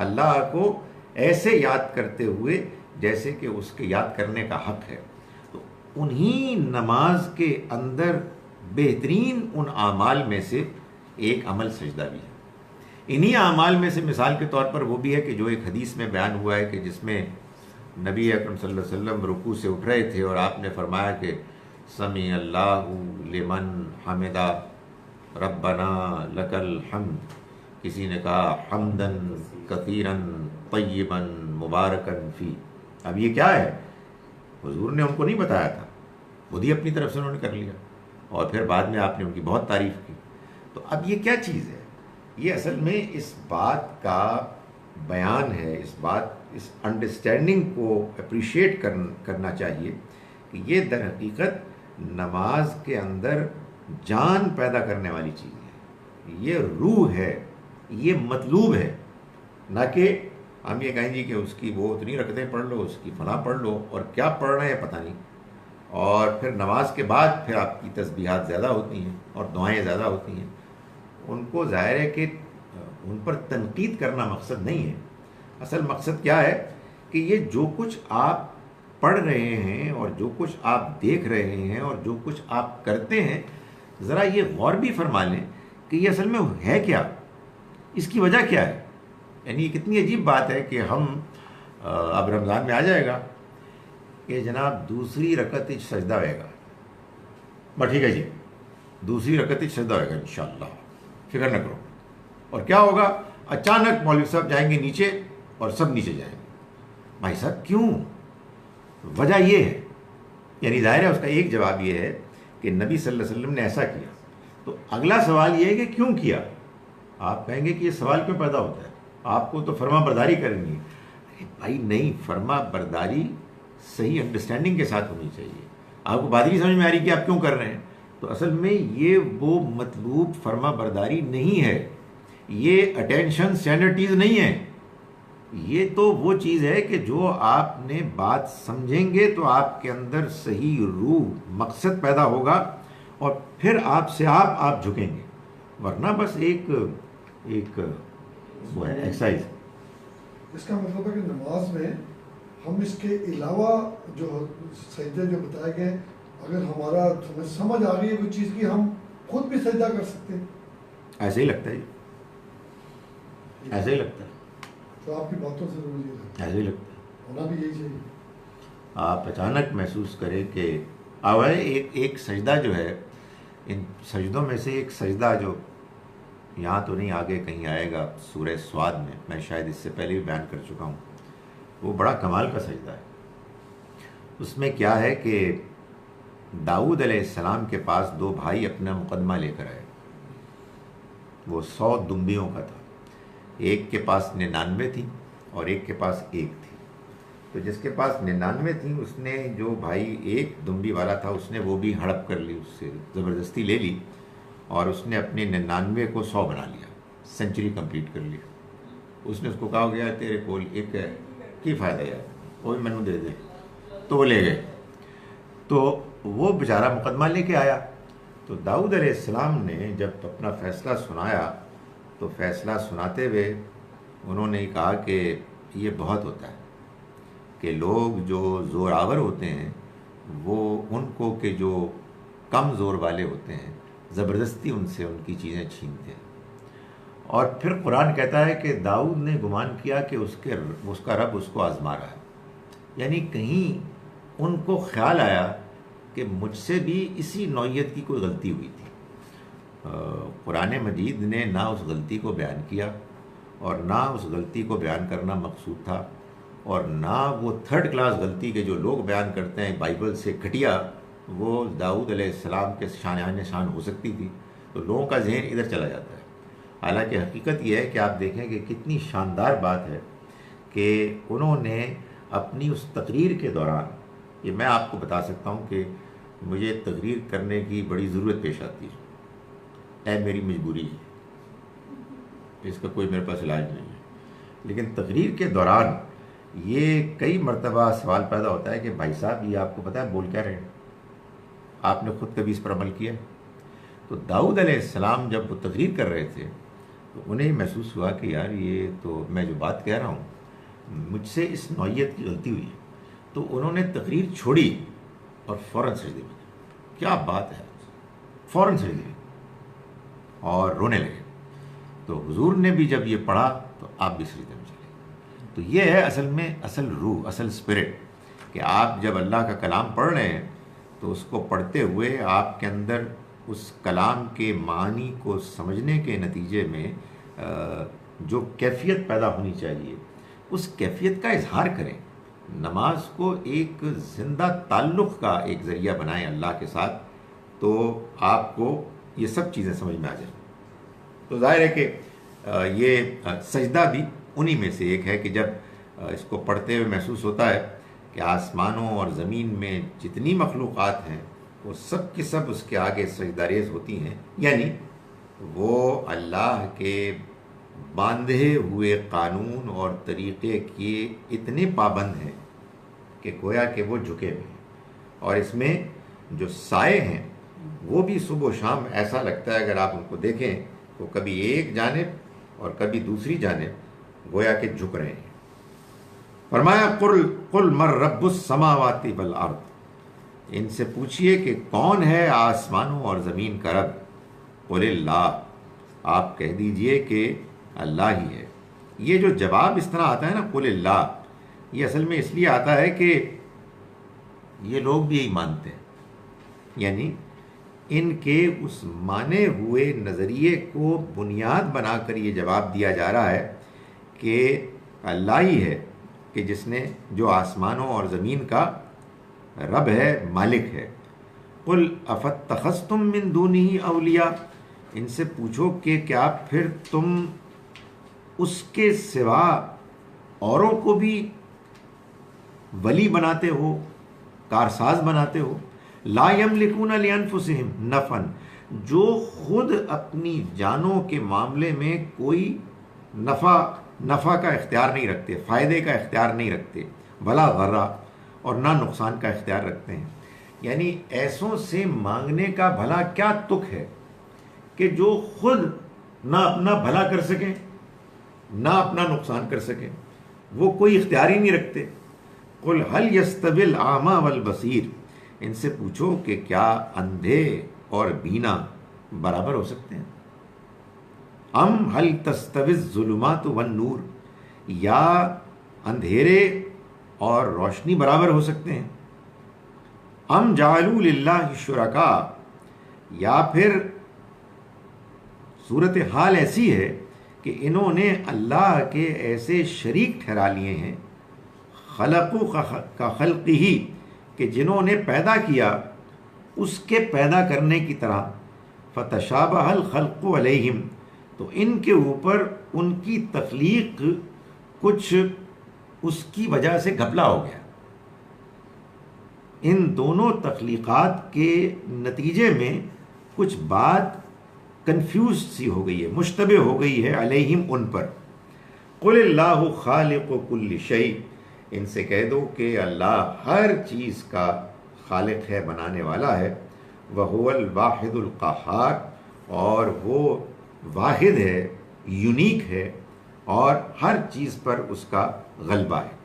اللہ کو ایسے یاد کرتے ہوئے جیسے کہ اس کے یاد کرنے کا حق ہے. تو انہی نماز کے اندر بہترین ان اعمال میں سے ایک عمل سجدہ بھی ہے. انہی اعمال میں سے مثال کے طور پر وہ بھی ہے کہ جو ایک حدیث میں بیان ہوا ہے کہ جس میں نبی اکرم صلی اللہ علیہ وسلم رکوع سے اٹھ رہے تھے اور آپ نے فرمایا کہ سمیع اللہ لمن حمدہ ربنا لک الحمد. کسی نے کہا حمدن کثیرن طیبن مبارکن فی. اب یہ کیا ہے؟ حضور نے ان کو نہیں بتایا تھا، خود ہی اپنی طرف سے انہوں نے کر لیا، اور پھر بعد میں آپ نے ان کی بہت تعریف کی. تو اب یہ کیا چیز ہے؟ یہ اصل میں اس بات کا بیان ہے، اس انڈرسٹینڈنگ کو اپریشیٹ کرنا چاہیے کہ یہ در حقیقت نماز کے اندر جان پیدا کرنے والی چیز ہے. یہ روح ہے، یہ مطلوب ہے. نہ کہ ہم یہ کہیں گے کہ اس کی وہ اتنی رکعتیں پڑھ لو، اس کی فلاں پڑھ لو، اور کیا پڑھ رہے ہیں پتہ نہیں. اور پھر نماز کے بعد پھر آپ کی تسبیحات زیادہ ہوتی ہیں اور دعائیں زیادہ ہوتی ہیں. ان کو ظاہر ہے کہ ان پر تنقید کرنا مقصد نہیں ہے. اصل مقصد کیا ہے کہ یہ جو کچھ آپ پڑھ رہے ہیں اور جو کچھ آپ دیکھ رہے ہیں اور جو کچھ آپ کرتے ہیں، ذرا یہ غور بھی فرما لیں کہ یہ اصل میں ہے کیا، اس کی وجہ کیا ہے. یعنی یہ کتنی عجیب بات ہے کہ ہم اب رمضان میں آ جائے گا کہ جناب دوسری رکعت سجدہ ہوئے گا، بس ٹھیک ہے جی، دوسری رکعت سجدہ ہوئے گا انشاءاللہ، فکر نہ کرو. اور کیا ہوگا؟ اچانک مولوی صاحب جائیں گے نیچے اور سب نیچے جائیں گے. بھائی صاحب کیوں؟ وجہ یہ ہے، یعنی ظاہر ہے اس کا ایک جواب یہ ہے کہ نبی صلی اللہ علیہ وسلم نے ایسا کیا. تو اگلا سوال یہ ہے کہ کیوں کیا؟ آپ کہیں گے کہ یہ سوال کیوں پیدا ہوتا ہے، آپ کو تو فرما برداری کرنی ہے. ارے بھائی نہیں، فرما برداری صحیح انڈرسٹینڈنگ کے ساتھ ہونی چاہیے. آپ کو بات نہیں سمجھ میں آ رہی کہ آپ کیوں کر رہے ہیں؟ تو اصل میں یہ وہ مطلوب فرما برداری نہیں ہے، یہ اٹینشن سینرٹیز نہیں ہے. یہ تو وہ چیز ہے کہ جو آپ نے بات سمجھیں گے تو آپ کے اندر صحیح روح مقصد پیدا ہوگا اور پھر آپ سے آپ جھکیں گے. ورنہ بس ایک وہ ہے ایکسرسائز. اس کا مطلب ہے کہ نماز میں ہم اس کے علاوہ جو سجدے جو بتائے گئے، اگر ہمارا سمجھ آ گئی ہے کوئی چیز کی، ہم خود بھی سجدہ کر سکتے ہیں. ایسے ہی لگتا ہے، ایسے ہی لگتا ہے. تو آپ کی باتوں سے ضرور یہ ایسے ہی لگتا ہے، ہونا بھی یہی چاہیے. آپ اچانک محسوس کریں کہ ایک سجدہ جو ہے، ان سجدوں میں سے ایک سجدہ جو یہاں تو نہیں، آگے کہیں آئے گا سورہ سواد میں شاید اس سے پہلے بھی بیان کر چکا ہوں. وہ بڑا کمال کا سجدہ ہے. اس میں کیا ہے کہ داؤد علیہ السلام کے پاس دو بھائی اپنا مقدمہ لے کر آئے. وہ 100 دمبیوں کا تھا. ایک کے پاس 99 تھی اور ایک کے پاس 1 تھی. تو جس کے پاس 99 تھیں اس نے جو بھائی ایک دمبی والا تھا اس نے وہ بھی ہڑپ کر لی، اس سے زبردستی لے لی اور اس نے اپنے 99 کو 100 بنا لیا، سینچری کمپلیٹ کر لی۔ اس نے اس کو کہا گیا تیرے کول ایک ہے کی فائدہ یار، وہ بھی مینوں دے دے، تو وہ لے گئے۔ تو وہ بیچارہ مقدمہ لے کے آیا، تو داؤد علیہ السلام نے جب اپنا فیصلہ سنایا تو فیصلہ سناتے ہوئے انہوں نے کہا کہ یہ بہت ہوتا ہے کہ لوگ جو زور آور ہوتے ہیں وہ ان کو کہ جو کم زور والے ہوتے ہیں زبردستی ان سے ان کی چیزیں چھینتے ہیں۔ اور پھر قرآن کہتا ہے کہ داؤد نے گمان کیا کہ اس کا رب اس کو آزما رہا ہے، یعنی کہیں ان کو خیال آیا کہ مجھ سے بھی اسی نوعیت کی کوئی غلطی ہوئی تھی۔ قرآن مجید نے نہ اس غلطی کو بیان کیا اور نہ اس غلطی کو بیان کرنا مقصود تھا، اور نہ وہ تھرڈ کلاس غلطی کے جو لوگ بیان کرتے ہیں بائبل سے گھٹیا، وہ داؤد علیہ السلام کے شان شان ہو سکتی تھی، تو لوگوں کا ذہن ادھر چلا جاتا ہے۔ حالانکہ حقیقت یہ ہے کہ آپ دیکھیں کہ کتنی شاندار بات ہے کہ انہوں نے اپنی اس تقریر کے دوران، یہ میں آپ کو بتا سکتا ہوں کہ مجھے تقریر کرنے کی بڑی ضرورت پیش آتی ہے، میری مجبوری ہے، اس کا کوئی میرے پاس علاج نہیں ہے، لیکن تقریر کے دوران یہ کئی مرتبہ سوال پیدا ہوتا ہے کہ بھائی صاحب یہ آپ کو پتہ ہے بول کیا رہے ہیں، آپ نے خود کبھی اس پر عمل کیا؟ تو داؤد علیہ السلام جب وہ تقریر کر رہے تھے تو انہیں محسوس ہوا کہ یار یہ تو میں جو بات کہہ رہا ہوں مجھ سے اس نوعیت کی غلطی ہوئی ہے، تو انہوں نے تقریر چھوڑی اور فوراً سجدے میں گئے۔ کیا بات ہے، فوراً سجدے میں اور رونے لگے۔ تو حضور نے بھی جب یہ پڑھا تو آپ بھی سجدے میں چلے۔ تو یہ ہے اصل میں اصل روح، اصل اسپرٹ، کہ آپ جب اللہ کا کلام پڑھ رہے ہیں تو اس کو پڑھتے ہوئے آپ کے اندر اس کلام کے معنی کو سمجھنے کے نتیجے میں جو کیفیت پیدا ہونی چاہیے اس کیفیت کا اظہار کریں۔ نماز کو ایک زندہ تعلق کا ایک ذریعہ بنائیں اللہ کے ساتھ، تو آپ کو یہ سب چیزیں سمجھ میں آ جائیں۔ تو ظاہر ہے کہ یہ سجدہ بھی انہی میں سے ایک ہے کہ جب اس کو پڑھتے ہوئے محسوس ہوتا ہے کہ آسمانوں اور زمین میں جتنی مخلوقات ہیں وہ سب کی سب اس کے آگے سجدہ ریز ہوتی ہیں، یعنی وہ اللہ کے باندھے ہوئے قانون اور طریقے کے اتنے پابند ہیں کہ گویا کہ وہ جھکے ہوئے ہیں، اور اس میں جو سائے ہیں وہ بھی صبح و شام ایسا لگتا ہے اگر آپ ان کو دیکھیں تو کبھی ایک جانب اور کبھی دوسری جانب گویا کہ جھک رہے ہیں۔ فرمایا قل من رب السماوات والارض، ان سے پوچھئے کہ کون ہے آسمانوں اور زمین کا رب؟ قل اللہ، آپ کہہ دیجئے کہ اللہ ہی ہے۔ یہ جو جواب اس طرح آتا ہے نا قل اللہ، یہ اصل میں اس لیے آتا ہے کہ یہ لوگ بھی یہی مانتے ہیں، یعنی ان کے اس مانے ہوئے نظریے کو بنیاد بنا کر یہ جواب دیا جا رہا ہے کہ اللہ ہی ہے کہ جس نے جو آسمانوں اور زمین کا رب ہے، مالک ہے۔ قل افاتخذتم من دونہ اولیاء، ان سے پوچھو کہ کیا پھر تم اس کے سوا اوروں کو بھی ولی بناتے ہو، کارساز بناتے ہو؟ لا یملکون لانفسہم نفعا، جو خود اپنی جانوں کے معاملے میں کوئی نفع کا اختیار نہیں رکھتے، فائدے کا اختیار نہیں رکھتے، ولا ضرا، اور نہ نقصان کا اختیار رکھتے ہیں۔ یعنی ایسوں سے مانگنے کا بھلا کیا تک ہے کہ جو خود نہ اپنا بھلا کر سکیں نہ اپنا نقصان کر سکیں، وہ کوئی اختیار ہی نہیں رکھتے۔ قل هل يستوي الاعمى والبصير، ان سے پوچھو کہ کیا اندھے اور بینا برابر ہو سکتے ہیں؟ ام هل تستوي الظلمات والنور، یا اندھیرے اور روشنی برابر ہو سکتے ہیں؟ ام جعلوا للہ شرکاء، یا پھر صورتحال ایسی ہے کہ انہوں نے اللہ کے ایسے شریک ٹھہرا لیے ہیں، خلقوا کا خلقہ، کہ جنہوں نے پیدا کیا اس کے پیدا کرنے کی طرح، فتشابہ الخلق علیہم، تو ان کے اوپر ان کی تخلیق کچھ اس کی وجہ سے گھپلا ہو گیا. ان دونوں تخلیقات کے نتیجے میں کچھ بات کنفیوز سی ہو گئی ہے، مشتبہ ہو گئی ہے علیہم ان پر. قل اللہ خالق کل شیء، ان سے کہہ دو کہ اللہ ہر چیز کا خالق ہے، بنانے والا ہے. وہو الواحد القہار، اور وہ واحد ہے، یونیک ہے، اور ہر چیز پر اس کا غلبہ ہے.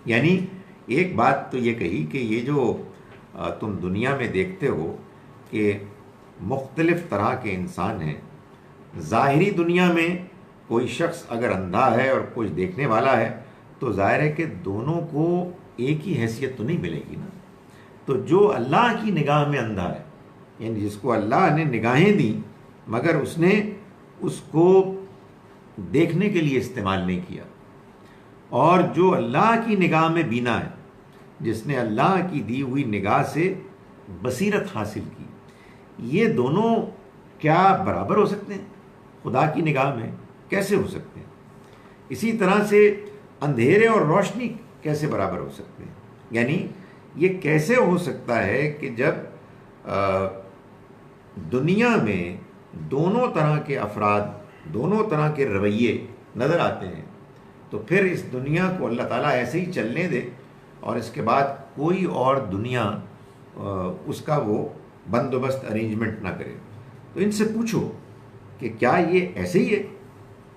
یعنی ایک بات تو یہ کہی کہ یہ جو تم دنیا میں دیکھتے ہو کہ مختلف طرح کے انسان ہیں. ظاہری دنیا میں کوئی شخص اگر اندھا ہے اور کچھ دیکھنے والا ہے تو ظاہر ہے کہ دونوں کو ایک ہی حیثیت تو نہیں ملے گی نا. تو جو اللہ کی نگاہ میں اندھا ہے، یعنی جس کو اللہ نے نگاہیں دیں مگر اس نے اس کو دیکھنے کے لیے استعمال نہیں کیا، اور جو اللہ کی نگاہ میں بینا ہے، جس نے اللہ کی دی ہوئی نگاہ سے بصیرت حاصل کی، یہ دونوں کیا برابر ہو سکتے ہیں خدا کی نگاہ میں؟ کیسے ہو سکتے ہیں؟ اسی طرح سے اندھیرے اور روشنی کیسے برابر ہو سکتے ہیں؟ یعنی یہ کیسے ہو سکتا ہے کہ جب دنیا میں دونوں طرح کے افراد، دونوں طرح کے رویے نظر آتے ہیں، تو پھر اس دنیا کو اللہ تعالیٰ ایسے ہی چلنے دے اور اس کے بعد کوئی اور دنیا اس کا وہ بندوبست ارینجمنٹ نہ کرے. تو ان سے پوچھو کہ کیا یہ ایسے ہی ہے؟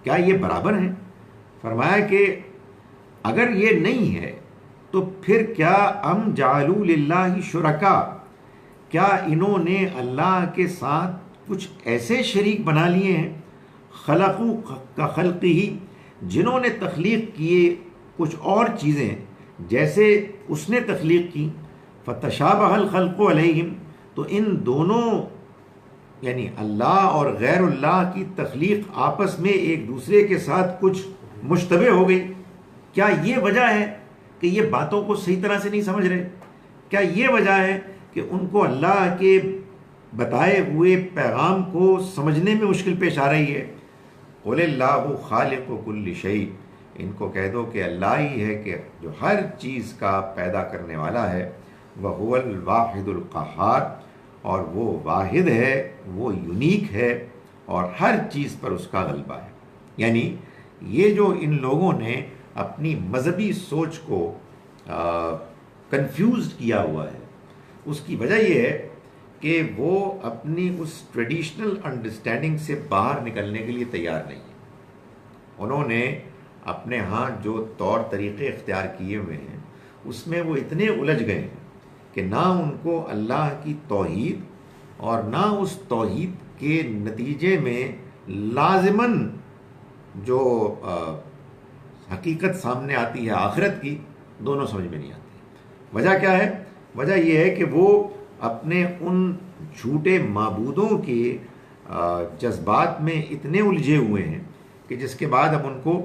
کیا یہ برابر ہیں؟ فرمایا کہ اگر یہ نہیں ہے تو پھر کیا ام جعلوا للہ شرکا، کیا انہوں نے اللہ کے ساتھ کچھ ایسے شریک بنا لیے ہیں، خلقوا کا خلق ہی، جنہوں نے تخلیق کیے کچھ اور چیزیں جیسے اس نے تخلیق کی. فتشابہ الخلق علیہم، تو ان دونوں یعنی اللہ اور غیر اللہ کی تخلیق آپس میں ایک دوسرے کے ساتھ کچھ مشتبہ ہو گئی. کیا یہ وجہ ہے کہ یہ باتوں کو صحیح طرح سے نہیں سمجھ رہے؟ کیا یہ وجہ ہے کہ ان کو اللہ کے بتائے ہوئے پیغام کو سمجھنے میں مشکل پیش آ رہی ہے؟ قل اللہ خالق کل شیء، ان کو کہہ دو کہ اللہ ہی ہے کہ جو ہر چیز کا پیدا کرنے والا ہے. وہو الواحد القہار، اور وہ واحد ہے، وہ یونیک ہے، اور ہر چیز پر اس کا غلبہ ہے. یعنی یہ جو ان لوگوں نے اپنی مذہبی سوچ کو کنفیوزڈ کیا ہوا ہے، اس کی وجہ یہ ہے کہ وہ اپنی اس ٹریڈیشنل انڈرسٹینڈنگ سے باہر نکلنے کے لیے تیار نہیں ہیں. انہوں نے اپنے ہاں جو طور طریقے اختیار کیے ہوئے ہیں اس میں وہ اتنے الجھ گئے ہیں کہ نہ ان کو اللہ کی توحید اور نہ اس توحید کے نتیجے میں لازماً جو حقیقت سامنے آتی ہے آخرت کی، دونوں سمجھ میں نہیں آتی. وجہ کیا ہے؟ وجہ یہ ہے کہ وہ اپنے ان جھوٹے معبودوں کے جذبات میں اتنے الجھے ہوئے ہیں کہ جس کے بعد اب ان کو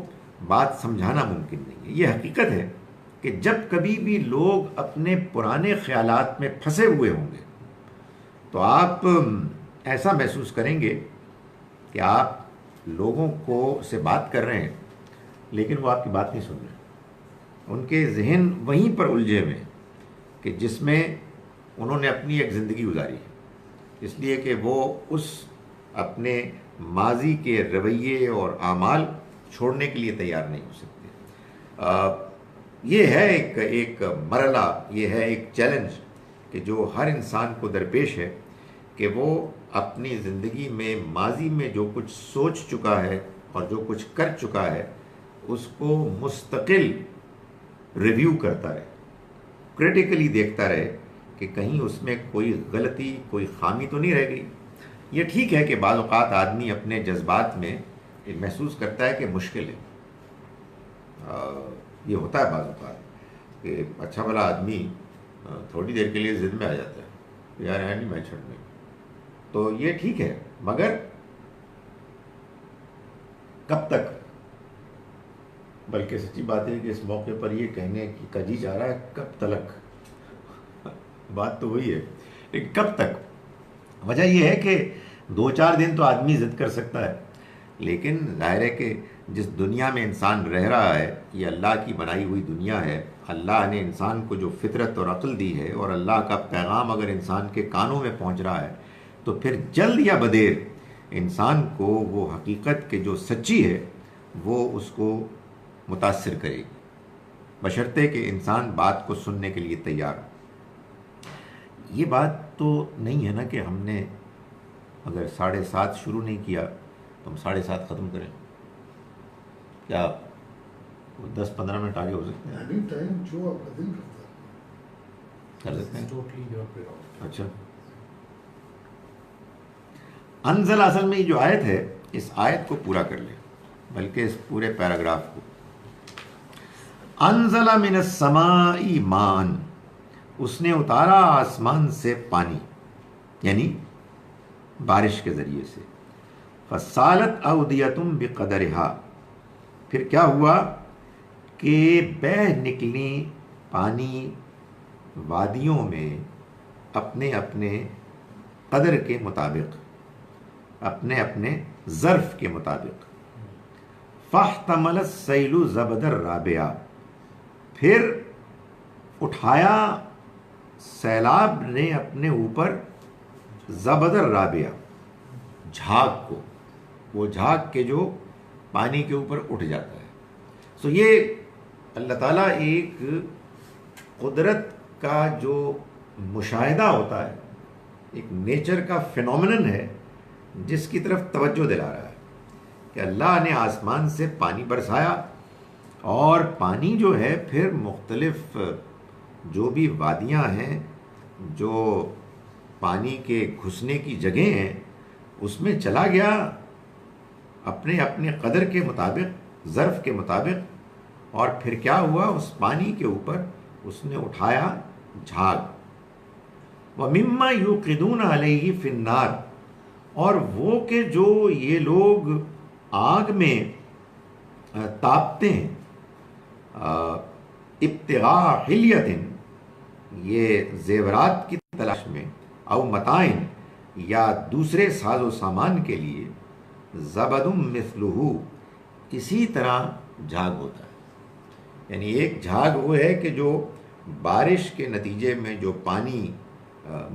بات سمجھانا ممکن نہیں ہے. یہ حقیقت ہے کہ جب کبھی بھی لوگ اپنے پرانے خیالات میں پھنسے ہوئے ہوں گے تو آپ ایسا محسوس کریں گے کہ آپ لوگوں کو سے بات کر رہے ہیں لیکن وہ آپ کی بات نہیں سن رہے. ان کے ذہن وہیں پر الجھے ہوئے ہیں کہ جس میں انہوں نے اپنی ایک زندگی گزاری ہے، اس لیے کہ وہ اس اپنے ماضی کے رویے اور اعمال چھوڑنے کے لیے تیار نہیں ہو سکتے. یہ ہے ایک مرحلہ، یہ ہے ایک چیلنج کہ جو ہر انسان کو درپیش ہے کہ وہ اپنی زندگی میں ماضی میں جو کچھ سوچ چکا ہے اور جو کچھ کر چکا ہے اس کو مستقل ریویو کرتا رہے، کریٹیکلی دیکھتا رہے کہ کہیں اس میں کوئی غلطی، کوئی خامی تو نہیں رہ گئی. یہ ٹھیک ہے کہ بعض اوقات آدمی اپنے جذبات میں محسوس کرتا ہے کہ مشکل ہے، یہ ہوتا ہے بعض اوقات کہ اچھا بھلا آدمی تھوڑی دیر کے لیے ضد میں آ جاتا ہے، یار ہے نہیں میں چھڑنے، تو یہ ٹھیک ہے، مگر کب تک؟ بلکہ سچی بات ہے کہ اس موقع پر یہ کہنے کی کجی جا رہا ہے کب تلک، بات تو وہی ہے لیکن کب تک؟ وجہ یہ ہے کہ 2-4 دن تو آدمی ضد کر سکتا ہے، لیکن ظاہر ہے کہ جس دنیا میں انسان رہ رہا ہے یہ اللہ کی بنائی ہوئی دنیا ہے، اللہ نے انسان کو جو فطرت اور عقل دی ہے، اور اللہ کا پیغام اگر انسان کے کانوں میں پہنچ رہا ہے تو پھر جلد یا بدیر انسان کو وہ حقیقت کے جو سچی ہے وہ اس کو متاثر کرے گی، بشرطے کہ انسان بات کو سننے کے لیے تیار ہو۔ یہ بات تو نہیں ہے نا کہ ہم نے اگر 7:30 شروع نہیں کیا تو ہم 7:30 ختم کریں؟ کیا 10-15 منٹ آگے ہو سکتے ہیں؟ اینی ٹائم جو آپ کا دل کرتا ہے کر سکتے ہیں؟ Totally your prerogative. اچھا، انزل اصل میں یہ جو آیت ہے اس آیت کو پورا کر لیں، بلکہ اس پورے پیراگراف کو۔ انزل من السماء ماء، اس نے اتارا آسمان سے پانی، یعنی بارش کے ذریعے سے۔ فسالت اودیۃ بقدرہا، پھر کیا ہوا کہ بہہ نکلی پانی وادیوں میں اپنے اپنے قدر کے مطابق، اپنے اپنے ظرف کے مطابق۔ فاحتمل السیل زبد الرابعہ، پھر اٹھایا سیلاب نے اپنے اوپر زبد الرابعہ، جھاگ کو، وہ جھاگ کے جو پانی کے اوپر اٹھ جاتا ہے۔ سو یہ اللہ تعالیٰ ایک قدرت کا جو مشاہدہ ہوتا ہے، ایک نیچر کا فینومینن ہے جس کی طرف توجہ دلا رہا ہے کہ اللہ نے آسمان سے پانی برسایا، اور پانی جو ہے پھر مختلف جو بھی وادیاں ہیں، جو پانی کے گھسنے کی جگہیں ہیں، اس میں چلا گیا اپنے اپنے قدر کے مطابق، ظرف کے مطابق، اور پھر کیا ہوا، اس پانی کے اوپر اس نے اٹھایا جھاگ۔ وَمِمَّا يُوقِدُونَ عَلَيْهِ فِي النَّارِ، اور وہ کہ جو یہ لوگ آگ میں تاپتے ہیں، ابتغاء حلیۃ، یہ زیورات کی تلاش میں، او متاعن، یا دوسرے ساز و سامان کے لیے، زبد مثلہ، اسی طرح جھاگ ہوتا ہے۔ یعنی ایک جھاگ وہ ہے کہ جو بارش کے نتیجے میں جو پانی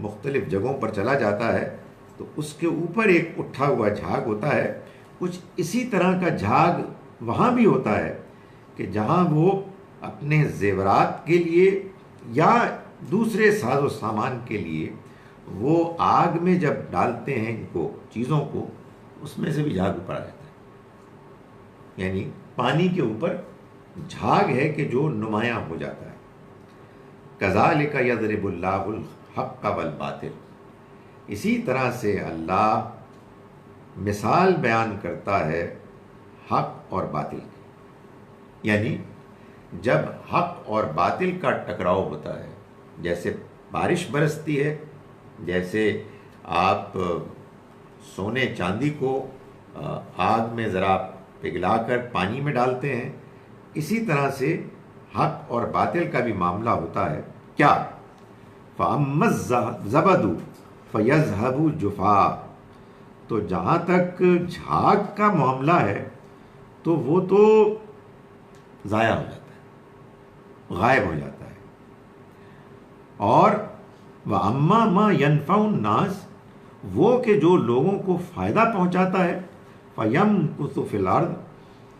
مختلف جگہوں پر چلا جاتا ہے تو اس کے اوپر ایک اٹھا ہوا جھاگ ہوتا ہے۔ کچھ اسی طرح کا جھاگ وہاں بھی ہوتا ہے کہ جہاں وہ اپنے زیورات کے لیے یا دوسرے ساز و سامان کے لیے وہ آگ میں جب ڈالتے ہیں ان کو، چیزوں کو، اس میں سے بھی جھاگ اوپر آ جاتا ہے۔ یعنی پانی کے اوپر جھاگ ہے کہ جو نمایاں ہو جاتا ہے۔ کذالک یضرب اللہ الحق والباطل، اسی طرح سے اللہ مثال بیان کرتا ہے حق اور باطل کی۔ یعنی جب حق اور باطل کا ٹکراؤ ہوتا ہے، جیسے بارش برستی ہے، جیسے آپ سونے چاندی کو آگ میں ذرا پگھلا کر پانی میں ڈالتے ہیں، اسی طرح سے حق اور باطل کا بھی معاملہ ہوتا ہے۔ کیا؟ فَأَمَّا الزَّبَدُ فَيَذْهَبُ جُفَاءً، تو جہاں تک جھاگ کا معاملہ ہے تو وہ تو ضائع ہو جاتا ہے، غائب ہو جاتا ہے۔ اور وَأَمَّا مَا يَنْفَعُ النَّاسَ، وہ کہ جو لوگوں کو فائدہ پہنچاتا ہے، فَيَمْكُثُ فِي الْأَرْضِ،